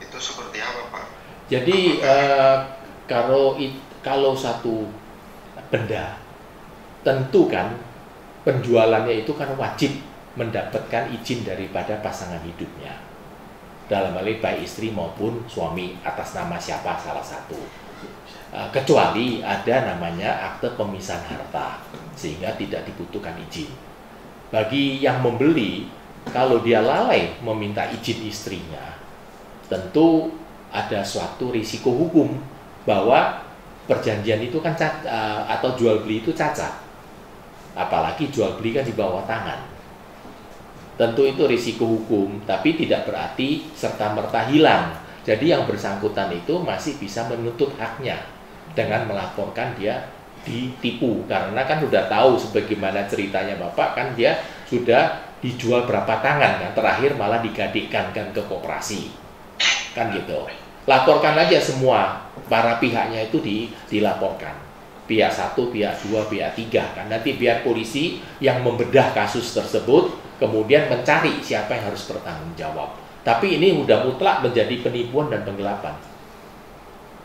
Itu seperti apa, Pak? Jadi kalau satu benda tentu kan penjualannya itu kan wajib mendapatkan izin daripada pasangan hidupnya. Dalam hal ini baik istri maupun suami atas nama siapa salah satu. Kecuali ada namanya akte pemisahan harta sehingga tidak dibutuhkan izin. Bagi yang membeli, kalau dia lalai meminta izin istrinya, tentu ada suatu risiko hukum bahwa perjanjian itu kan atau jual beli itu cacat. Apalagi jual beli kan di bawah tangan. Tentu itu risiko hukum, tapi tidak berarti serta-merta hilang. Jadi yang bersangkutan itu masih bisa menuntut haknya dengan melaporkan dia ditipu, karena kan sudah tahu sebagaimana ceritanya Bapak kan dia sudah dijual berapa tangan kan, terakhir malah digadikkan kan ke koperasi kan gitu. Laporkan aja semua para pihaknya itu dilaporkan, pihak 1, pihak 2, pihak 3 kan, nanti biar polisi yang membedah kasus tersebut kemudian mencari siapa yang harus bertanggung jawab. Tapi ini udah mutlak menjadi penipuan dan penggelapan.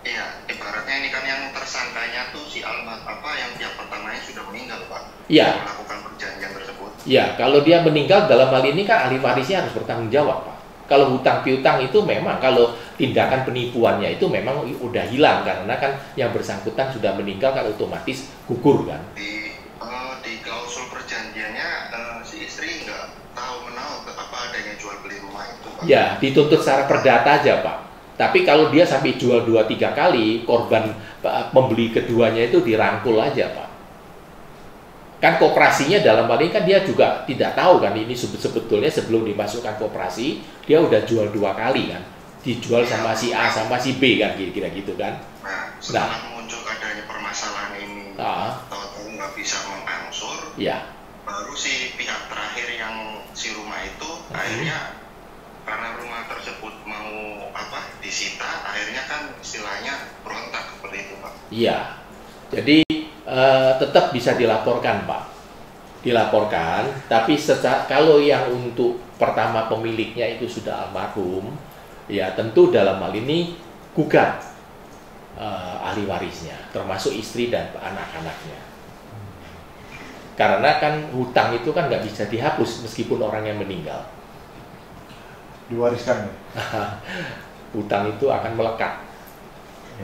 Iya, ibaratnya ini kan yang tersangkanya tuh si yang pihak pertamanya sudah meninggal, Pak. Iya. Melakukan perjanjian tersebut. Iya, kalau dia meninggal dalam hal ini kan ahli warisnya harus bertanggung jawab, Pak. Kalau hutang piutang itu memang kalau tindakan penipuannya itu memang udah hilang karena kan yang bersangkutan sudah meninggal kan otomatis gugur kan. Di klausul perjanjiannya si istri nggak tahu adanya jual beli rumah itu, Pak. Ya, dituntut secara perdata aja, Pak. Tapi kalau dia sampai jual 2-3 kali, korban pembeli keduanya itu dirangkul aja, Pak. Kan koperasinya dalam hal ini kan dia juga tidak tahu kan ini sebetulnya sebelum dimasukkan koperasi, dia udah jual 2 kali kan. Dijual sama si A sama si B kan, kira-kira gitu kan. Nah, setelah muncul adanya permasalahan ini tahu nggak bisa mengangsur, ya. baru si pihak terakhir yang si rumah itu akhirnya karena rumah tersebut mau disita, akhirnya kan istilahnya berontak seperti itu, Pak. Iya, jadi tetap bisa dilaporkan, Pak. Dilaporkan, tapi kalau yang untuk pertama pemiliknya itu sudah almarhum, ya tentu dalam hal ini gugat ahli warisnya, termasuk istri dan anak-anaknya. Karena kan hutang itu kan nggak bisa dihapus meskipun orang yang meninggal. Diwariskan ya? Hutang itu akan melekat.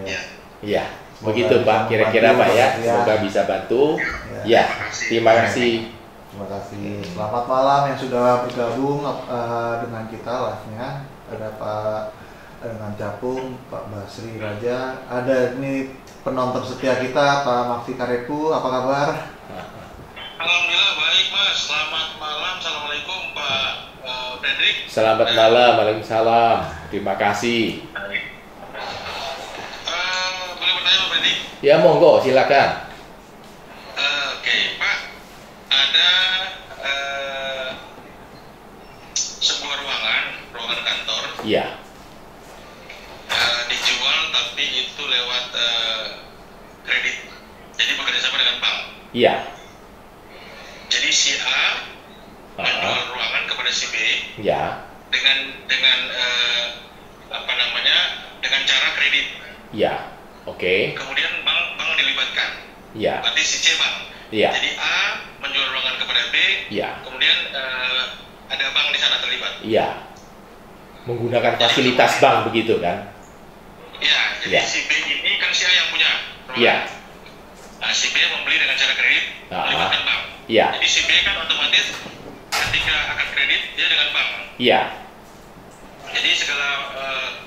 Ya. Ya, begitu Pak, kira-kira Pak ya. Semoga bisa bantu. Ya, terima kasih. Terima kasih. Selamat malam yang sudah bergabung dengan kita live-nya. Ada Pak dengan Capung, Pak Basri Raja. Ada ini penonton setia kita, Pak Maksi Karepu. Apa kabar? Alhamdulillah baik, Mas. Selamat malam. Assalamualaikum Pak Fredrik. Selamat malam, waalaikumsalam. Terima kasih. Boleh bertanya Pak Fredrik? Ya monggo, silakan. Oke, Pak. Ada sebuah ruangan kantor. Iya. Dijual tapi itu lewat kredit. Jadi bekerja sama dengan bank. Iya. Jadi si A menjual ruangan kepada si B. Ya. Dengan dengan cara kredit. Ya. Oke. Kemudian bank dilibatkan. Ya. Berarti si C bank. Ya. Jadi A menjual ruangan kepada B. Ya. Kemudian ada bank di sana terlibat. Iya. Menggunakan fasilitas bank begitu kan? Iya. Jadi si B ini kan si A yang punya ruangan. Iya. Nah, si B membeli dengan cara kredit, melibatkan bank. Iya. Jadi si B kan otomatis ketika akan kredit dia dengan bank. Iya. Jadi segala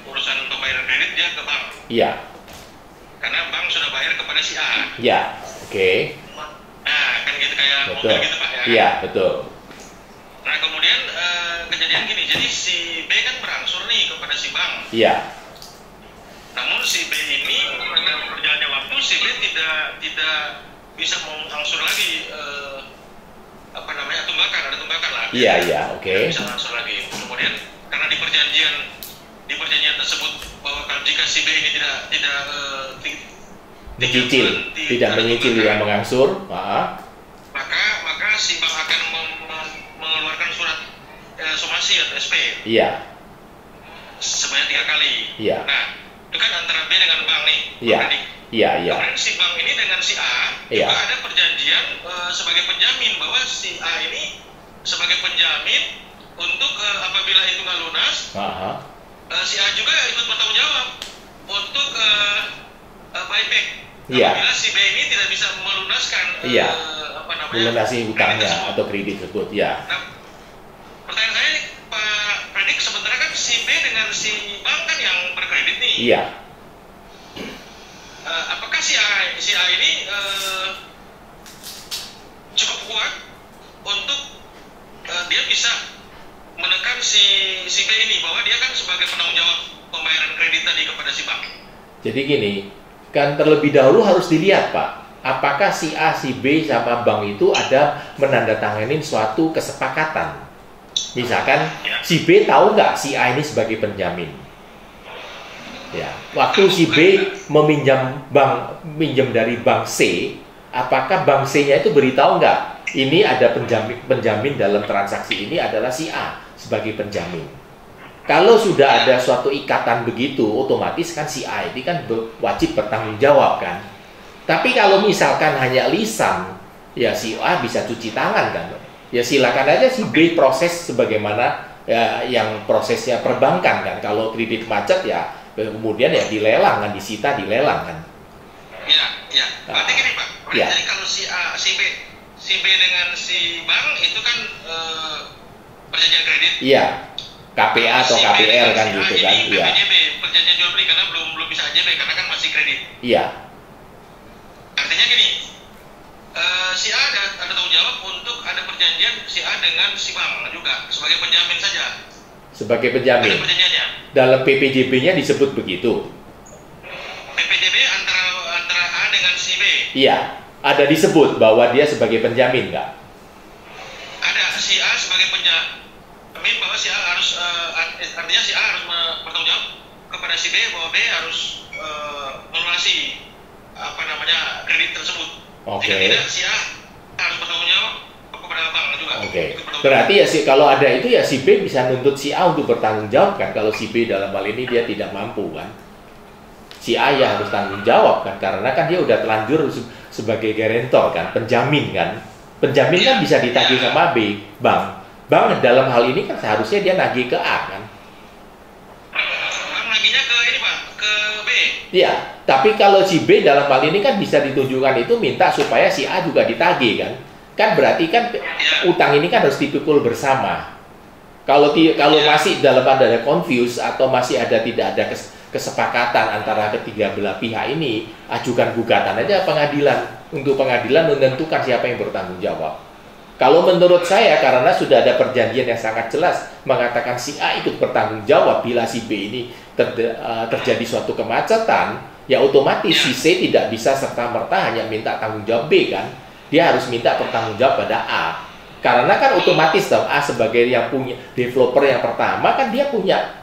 urusan pembayaran kredit dia ke bank. Iya. Karena bank sudah bayar kepada si A. Iya. Oke. Nah, kan gitu kayak Betul. mobil gitu Pak ya. Iya, betul. Nah, kemudian kejadian gini, jadi si B kan berangsur nih kepada si bank. Iya. Namun si B ini pada berjalannya waktu si B tidak bisa mengangsur lagi ada tunggakan lah. Iya, iya, oke. Tidak bisa mengangsur lagi. Kemudian karena di perjanjian tersebut bahwa jika si B ini tidak menyicil yang mengangsur, maka si bank akan mengeluarkan surat somasi atau SP. Iya. Sebanyak 3 kali. Iya. Nah, itu kan antara B dengan bank nih. Iya. Iya, iya. Kemudian si bank ini dengan si A Iya. juga ada perjanjian sebagai penjamin bahwa si A ini sebagai penjamin untuk apabila itu nggak lunas, si A juga ikut bertanggung jawab untuk buyback. Iya. Apabila si B ini tidak bisa melunaskan melunasi hutangnya atau kredit tersebut, ya. Nah, pertanyaan saya Pak Fredrik, sebenarnya kan si B dengan si bank kan yang berkredit nih. Iya. Apakah si A ini cukup kuat untuk dia bisa menekan si B ini bahwa dia kan sebagai penanggung jawab pembayaran kredit tadi kepada si bank? Jadi gini, kan terlebih dahulu harus dilihat Pak, apakah si A, si B sama bank itu ada menandatangani suatu kesepakatan. Misalkan si B tahu nggak si A ini sebagai penjamin. Ya, waktu si B minjam dari bank C, apakah bank C-nya itu beritahu nggak ini ada penjamin dalam transaksi ini adalah si A sebagai penjamin. Kalau sudah ada suatu ikatan begitu, otomatis kan si A ini kan wajib bertanggung jawab kan. Tapi kalau misalkan hanya lisan, ya si A bisa cuci tangan kan. Ya silakan aja si B proses sebagaimana ya, yang prosesnya perbankan kan. Kalau kredit macet ya kemudian ya dilelang kan, disita dilelang kan. Iya, iya. Berarti gini Pak. Ya. Jadi kalau si A, si B dengan si bank itu kan perjanjian kredit. Iya. KPA atau KPR kan gitu kan. Iya. PPJB, perjanjian jual beli, karena belum bisa AJB karena kan masih kredit. Iya. Artinya gini, si A ada tanggung jawab untuk ada perjanjian si A dengan si bank juga sebagai penjamin saja. Sebagai penjamin. Ada perjanjiannya. Dalam PPJB-nya disebut begitu. PPJB antara A dengan si B. Iya. Ada disebut bahwa dia sebagai penjamin nggak? Ada si A sebagai penjamin bahwa si A harus artinya si A harus bertanggung jawab kepada si B bahwa B harus melunasi kredit tersebut. Oke. Jika tidak, si A harus bertanggung jawab kepada bank juga. Oke. Berarti ya kalau ada itu ya si B bisa nuntut si A untuk bertanggung jawab kan? Kalau si B dalam hal ini dia tidak mampu kan? Si A ya harus tanggung jawab kan? Karena kan dia udah telanjur sebagai guarantor kan, penjamin kan? Penjamin kan bisa ditagih sama B, bank. Bank dalam hal ini kan seharusnya dia nagih ke A kan? Bank nagihnya ke ini Pak, ke B. Iya, tapi kalau si B dalam hal ini kan bisa ditunjukkan itu minta supaya si A juga ditagih kan? Kan berarti kan utang ini kan harus dipikul bersama. Kalau masih dalam ada confuse atau masih tidak ada kesepakatan antara ketiga belah pihak ini, ajukan gugatan aja pengadilan untuk pengadilan menentukan siapa yang bertanggung jawab. Kalau menurut saya karena sudah ada perjanjian yang sangat jelas mengatakan si A ikut bertanggung jawab bila si B ini terjadi suatu kemacetan, ya otomatis si C tidak bisa serta-merta hanya minta tanggung jawab B kan. Dia harus minta bertanggung jawab pada A. Karena kan otomatis A sebagai yang punya developer yang pertama kan dia punya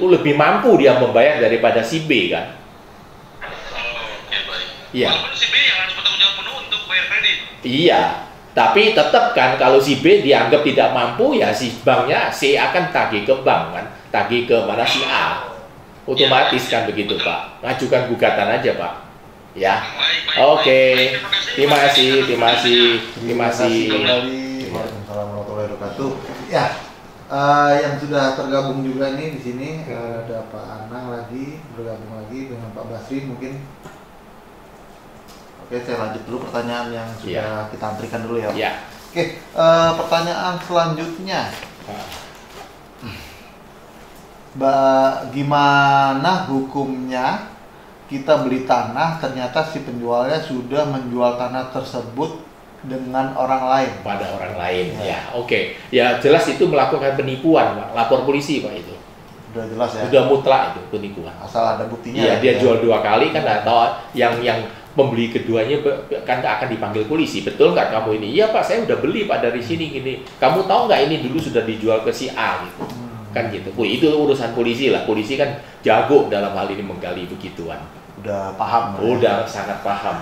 lebih mampu dia membayar daripada si B kan. Oke, baik. Iya. Walaupun si B yang harus bertanggung jawab penuh untuk bayar kredit. Iya. Tapi tetap kan kalau si B dianggap tidak mampu ya si banknya C akan tagih ke bank kan, tagih ke mana si A. Otomatis kan begitu Pak. Ngajukan gugatan aja Pak. Ya. Oke. Terima kasih. Kembali. Waalaikumsalam warahmatullahi wabarakatuh. Ya. Yang sudah tergabung juga nih di sini ada Pak Anang lagi bergabung lagi dengan Pak Basri mungkin. Oke, saya lanjut dulu pertanyaan yang sudah kita antrikan dulu ya. Ya. Oke, pertanyaan selanjutnya. Gimana hukumnya kita beli tanah ternyata si penjualnya sudah menjual tanah tersebut dengan orang lain? Pada orang lain, ya. Oke. Ya jelas itu melakukan penipuan, Pak. Lapor polisi Pak itu. Udah jelas ya. Sudah mutlak itu penipuan. Asal ada buktinya. Iya, dia jual 2 kali kan atau yang pembeli keduanya kan akan dipanggil polisi. Betul nggak kamu ini? Iya Pak, saya udah beli Pak dari sini gini. Kamu tahu nggak ini dulu sudah dijual ke si A gitu. Kan gitu. Itu urusan polisi lah. Polisi kan jago dalam hal ini menggali begituan. Udah paham. Udah sangat paham.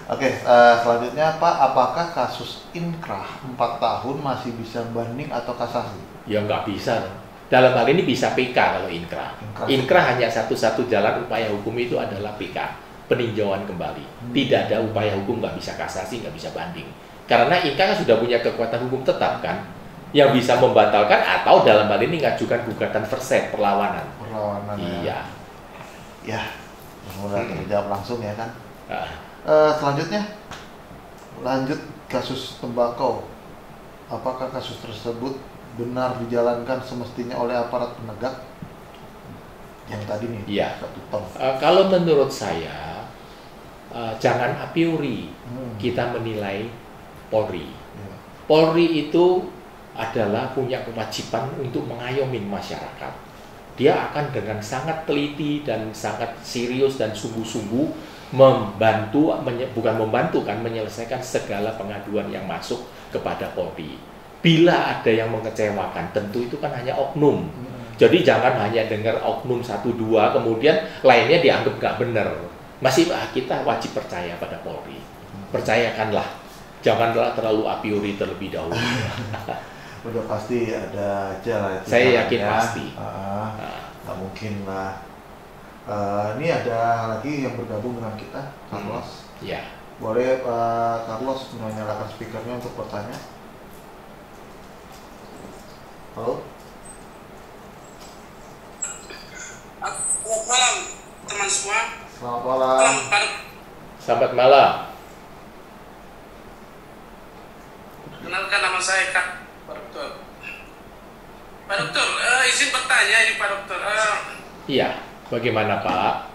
Oke, selanjutnya Pak, apakah kasus inkrah 4 tahun masih bisa banding atau kasasi? Ya nggak bisa. Dalam hal ini bisa PK kalau inkrah. Inkrah hanya satu-satu jalan upaya hukum itu adalah PK, peninjauan kembali. Tidak ada upaya hukum, nggak bisa kasasi, nggak bisa banding. Karena inkrah sudah punya kekuatan hukum tetap kan, yang bisa membatalkan atau dalam hal ini ngajukan gugatan verset perlawanan. Iya. Ya, semoga terjawab langsung ya kan. Selanjutnya, lanjut kasus tembakau. Apakah kasus tersebut benar dijalankan semestinya oleh aparat penegak? Yang tadi nih, iya. 1 ton. Kalau menurut saya, jangan a priori kita menilai Polri. Polri itu adalah punya kewajiban untuk mengayomi masyarakat. Dia akan dengan sangat teliti dan sangat serius dan sungguh-sungguh menyelesaikan segala pengaduan yang masuk kepada Polri. Bila ada yang mengecewakan, tentu itu kan hanya oknum. Jadi jangan hanya dengar oknum 1-2 kemudian lainnya dianggap nggak benar. Masih kita wajib percaya pada Polri. Percayakanlah, janganlah terlalu a priori terlebih dahulu. Udah pasti ada aja lah. Saya yakin pasti. Nggak mungkin lah. Ini ada lagi yang bergabung dengan kita, Carlos. Ya. Boleh Pak Carlos menyalakan speakernya untuk bertanya. Halo. Selamat malam teman semua. Selamat malam. Selamat malam. Kenalkan nama saya Pak Dokter. Pak Dokter, izin bertanya ini Pak Dokter. Iya. Bagaimana Pak?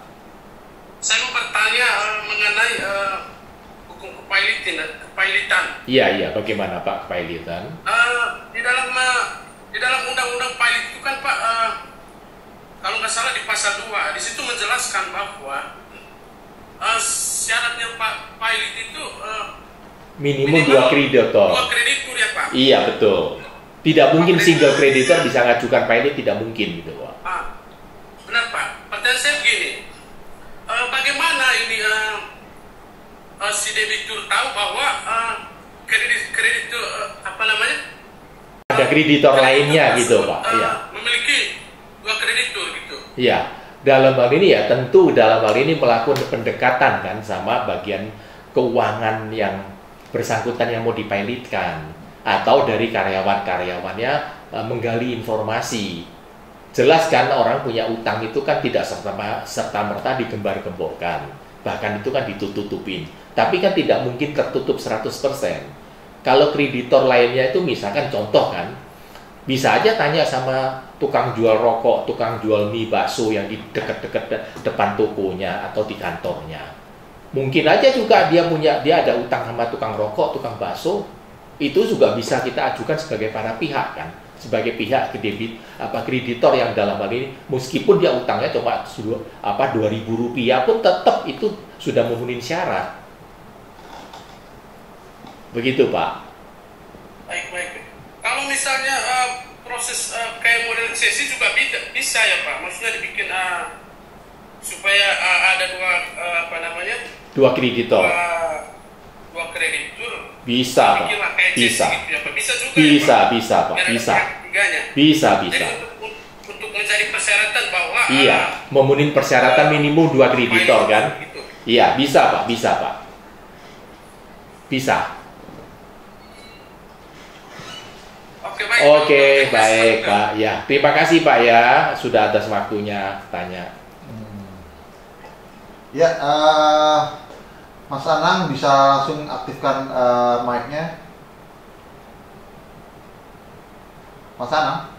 Saya mau bertanya mengenai hukum kepailitan. Iya. Bagaimana Pak kepailitan? Di dalam undang-undang pailit itu kan Pak, kalau nggak salah di pasal 2, di situ menjelaskan bahwa syaratnya Pak pilot itu minimum 2 kreditor. 2 kreditur ya Pak? Iya betul. Tidak mungkin single kreditor bisa ngajukan pilot, tidak mungkin gitu Pak. Benar Pak. Pertanyaan saya begini, bagaimana ini si debitur tahu bahwa kreditur apa namanya? Ada kreditor lainnya gitu Pak. Iya. Memiliki 2 kreditur gitu. Iya. Dalam hal ini ya tentu dalam hal ini melakukan pendekatan kan sama bagian keuangan yang bersangkutan yang mau dipilotkan atau dari karyawan-karyawannya menggali informasi. Jelas kan orang punya utang itu kan tidak serta-merta digembar-gemborkan. Bahkan itu kan ditutup-tutupin. Tapi kan tidak mungkin tertutup 100%. Kalau kreditor lainnya itu misalkan contoh kan, bisa aja tanya sama tukang jual rokok, tukang jual mie bakso yang di dekat-dekat depan tokonya atau di kantornya. Mungkin aja juga dia ada utang sama tukang rokok, tukang bakso, itu juga bisa kita ajukan sebagai para pihak kan, sebagai pihak kreditor yang dalam hal ini meskipun dia utangnya cuma Rp2.000 pun tetap itu sudah memenuhi syarat. Begitu Pak. Baik. Kalau misalnya proses kayak model sesi juga bisa ya Pak, maksudnya dibikin supaya ada 2 kreditor. 2 kreditur. Bisa Pak. Bisa. Gitu ya, Pak. Bisa juga. Bisa ya, Pak. Pak. Bisa. Bisa. Bisa. Jadi untuk mencari persyaratan bahwa iya, memenuhi persyaratan minimum 2 kreditor kan? Gitu. Iya, bisa Pak. Bisa. Oke, baik Pak. Ya, terima kasih Pak ya sudah atas waktunya tanya. Ya, Mas Anang bisa langsung aktifkan mic-nya. Mas Anang.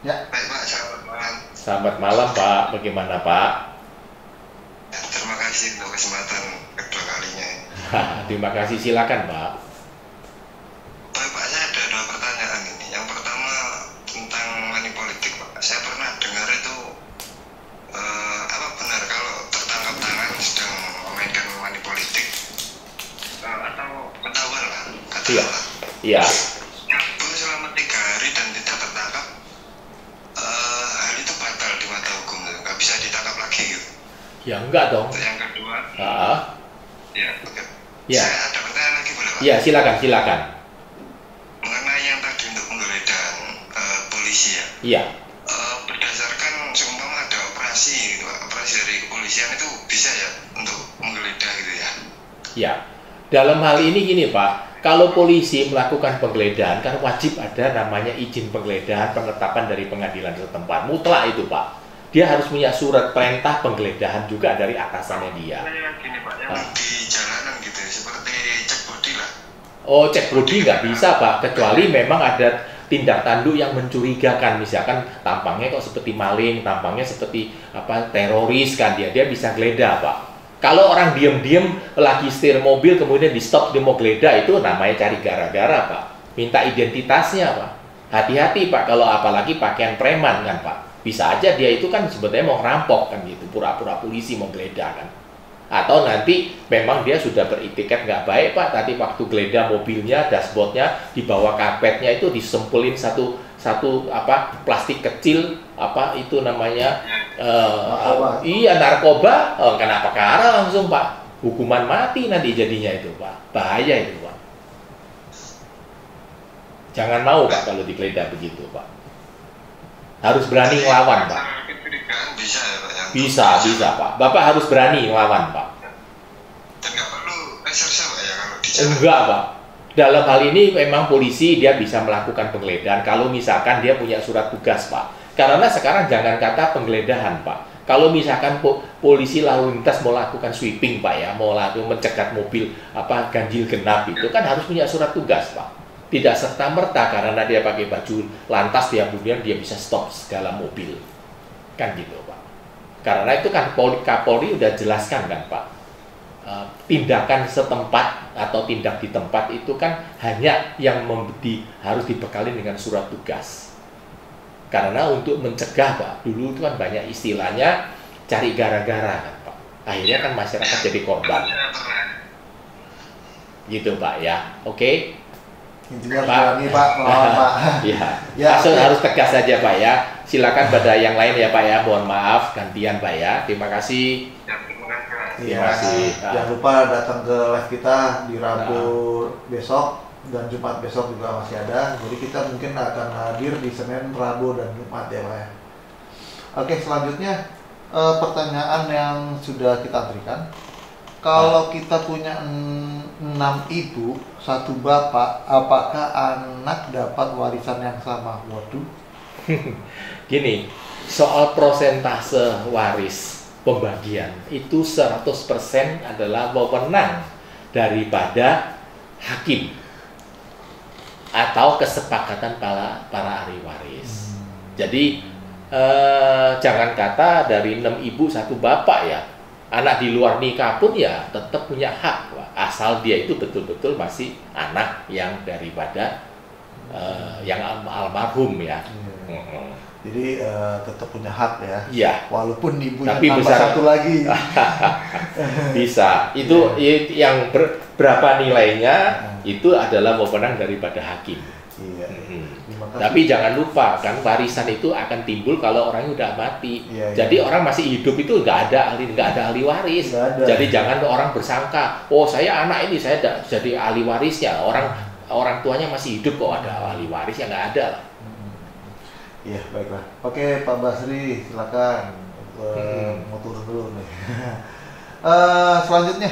Ya. Baik Pak, selamat malam. Selamat malam Pak. Bagaimana Pak? Terima kasih untuk kesempatan kedua kalinya. Terima kasih, silakan Pak. Baik Pak, saya ada 2 pertanyaan ini. Yang pertama tentang money politik Pak. Saya pernah dengar itu apa benar kalau tertangkap tangan sedang memainkan money politik atau ketahuan lah, katakanlah. Iya. Nyabul selama 3 hari dan tidak tertangkap, hal itu batal di mata hukum, nggak bisa ditangkap lagi gitu. Ya enggak dong. Yang kedua, ya, oke. Ya. Saya ada pertanyaan lagi boleh Pak? Ya, silakan. Mengenai yang tadi untuk penggeledahan polisi ya. Iya. Berdasarkan seumpama ada operasi gitu, operasi dari kepolisian itu bisa ya untuk menggeledah gitu ya. Ya. Dalam hal ini gini Pak, kalau polisi melakukan penggeledahan kan wajib ada namanya izin penggeledahan penetapan dari pengadilan setempat. Mutlak itu Pak. Dia harus punya surat perintah penggeledahan juga dari atasannya dia. Gini Pak, yang di jalanan gitu seperti cek bodi lah. Oh, cek bodi nggak bisa Pak, kecuali memang ada tindak tanduk yang mencurigakan, misalkan tampangnya kok seperti maling, tampangnya seperti teroris kan, dia bisa geledah Pak. Kalau orang diam-diam lagi setir mobil kemudian di stop dia mau geledah, itu namanya cari gara-gara Pak. Minta identitasnya Pak. Hati-hati Pak, kalau apalagi pakaian preman kan Pak. Bisa aja dia itu kan sebetulnya mau ngerampok kan gitu, pura-pura polisi mau geledah kan. Atau nanti memang dia sudah beritikat nggak baik Pak, tadi waktu geledah mobilnya, dashboardnya, di bawah karpetnya itu disempulin satu plastik kecil, itu namanya narkoba, kena perkara langsung Pak, hukuman mati nanti jadinya itu Pak, bahaya itu Pak. Jangan mau Pak kalau digeledah begitu Pak. Harus berani ngelawan Pak. Bisa ya Pak? Bisa Pak. Bapak harus berani ngelawan Pak. Dan nggak perlu reserse Pak ya kalau di jalan? Enggak Pak. Dalam hal ini memang polisi dia bisa melakukan penggeledahan kalau misalkan dia punya surat tugas Pak. Karena sekarang jangan kata penggeledahan Pak. Kalau misalkan polisi lalu lintas mau lakukan sweeping Pak ya, mau lakukan mencegat mobil ganjil genap itu kan harus punya surat tugas Pak. Tidak serta-merta karena dia pakai baju lantas dia kemudian dia bisa stop segala mobil. Kan gitu Pak. Karena itu kan Kapolri udah jelaskan kan Pak. Tindakan setempat atau tindak di tempat itu kan hanya yang harus dibekali dengan surat tugas. Karena untuk mencegah Pak, dulu itu kan banyak istilahnya cari gara-gara kan Pak. Akhirnya kan masyarakat jadi korban. Gitu Pak ya. Oke. Intinya Pak. berani Pak, melawan Pak. Ya, Ya, langsung oke. harus tegas saja Pak ya. Silakan pada yang lain ya Pak ya. Mohon maaf gantian Pak ya. Terima kasih. Iya, Terima kasih. jangan lupa datang ke live kita di Rabu besok dan Jumat besok juga masih ada. Jadi kita mungkin akan hadir di Senin, Rabu dan Jumat ya Pak ya. Oke, selanjutnya pertanyaan yang sudah kita antrikan. Kalau kita punya 6 ibu, 1 bapak, apakah anak dapat warisan yang sama? Waduh. Gini, soal prosentase waris pembagian itu 100% adalah wewenang daripada hakim atau kesepakatan para ahli waris. Jadi jangan kata dari 6 ibu 1 bapak ya, anak di luar nikah pun ya tetap punya hak, asal dia itu betul-betul masih anak yang daripada yang almarhum ya. Jadi tetap punya hak ya. Iya. Walaupun ibunya Tapi tambah besar. 1 lagi. Bisa. Itu yang berapa nilainya itu adalah wewenang daripada hakim. Iya. Terima kasih. Tapi jangan lupa kan warisan itu akan timbul kalau orangnya udah mati. Iya, Jadi iya. orang masih hidup itu nggak ada ahli waris. Nggak ada. Jadi jangan orang bersangka, oh saya anak ini saya jadi ahli warisnya. Orang tuanya masih hidup kok ada ahli warisnya, nggak ada lah. Iya, baiklah. Oke, Pak Basri, silakan. Mau turun dulu nih. Selanjutnya,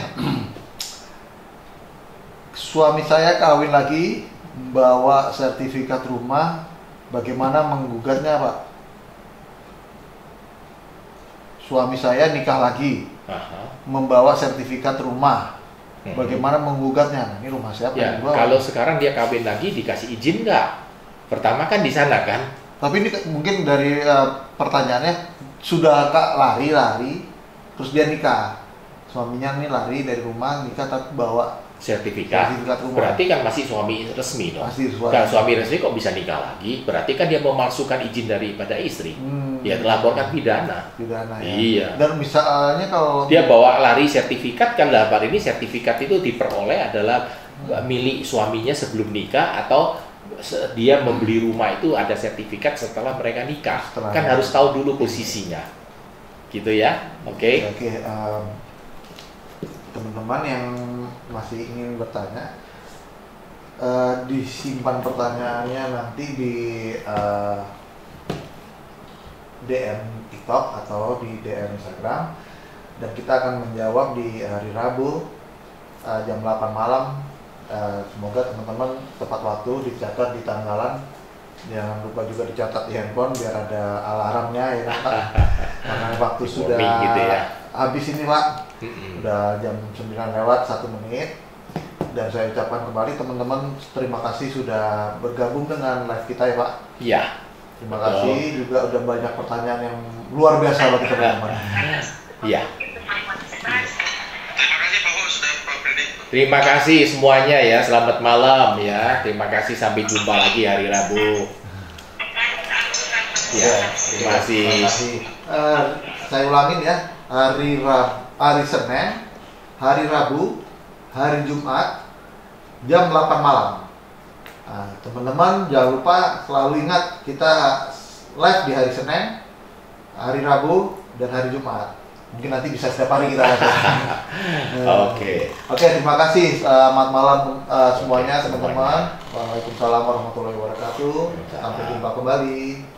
suami saya kawin lagi, membawa sertifikat rumah. Bagaimana menggugatnya, Pak? Suami saya nikah lagi, Aha. membawa sertifikat rumah. Bagaimana menggugatnya? Nah, ini rumah siapa? Ya, yang dibawa? kalau sekarang dia kawin lagi dikasih izin nggak? Pertama kan di sana kan. Tapi ini mungkin dari pertanyaannya, sudah Kak lari, terus dia nikah. Suaminya nih lari dari rumah, nikah tapi bawa Sertifikat. rumah. Berarti kan masih suami resmi dong. Masih suami. Kalau suami resmi kok bisa nikah lagi? Berarti kan dia memalsukan izin daripada istri. Dia laporkan pidana. Pidana ya. Iya. Dan misalnya kalau Dia bawa lari sertifikat kan dalam ini sertifikat itu diperoleh adalah milik suaminya sebelum nikah atau dia membeli rumah itu ada sertifikat setelah mereka nikah. Setelah Kan nikah. harus tahu dulu posisinya. Gitu ya. Oke. Oke, teman-teman yang masih ingin bertanya, disimpan pertanyaannya nanti di DM TikTok atau di DM Instagram, dan kita akan menjawab di hari Rabu jam 8 malam. Semoga teman-teman tepat waktu, dicatat di tanggalan. Jangan lupa juga dicatat di handphone biar ada alarmnya ya kan Pak. Karena waktu sudah Warning gitu ya. habis ini Pak. Udah jam 9 lewat 1 menit. Dan saya ucapkan kembali teman-teman, terima kasih sudah bergabung dengan live kita ya Pak. Iya. Terima Betul. kasih juga udah banyak pertanyaan yang luar biasa bagi teman-teman. Iya. Terima kasih Pak Bos dan Pak Freddy. Terima kasih semuanya ya. Selamat malam ya. Terima kasih, sampai jumpa lagi hari Rabu. Ya, terima kasih. Terima kasih. Saya ulangin ya, hari Senin, hari Rabu, hari Jumat, jam 8 malam. Nah, teman-teman jangan lupa selalu ingat kita live di hari Senin, hari Rabu, dan hari Jumat. Mungkin nanti bisa setiap hari kita live. Oke. Oke, terima kasih. Selamat malam semuanya teman-teman. Waalaikumsalam warahmatullahi wabarakatuh. Sampai jumpa kembali.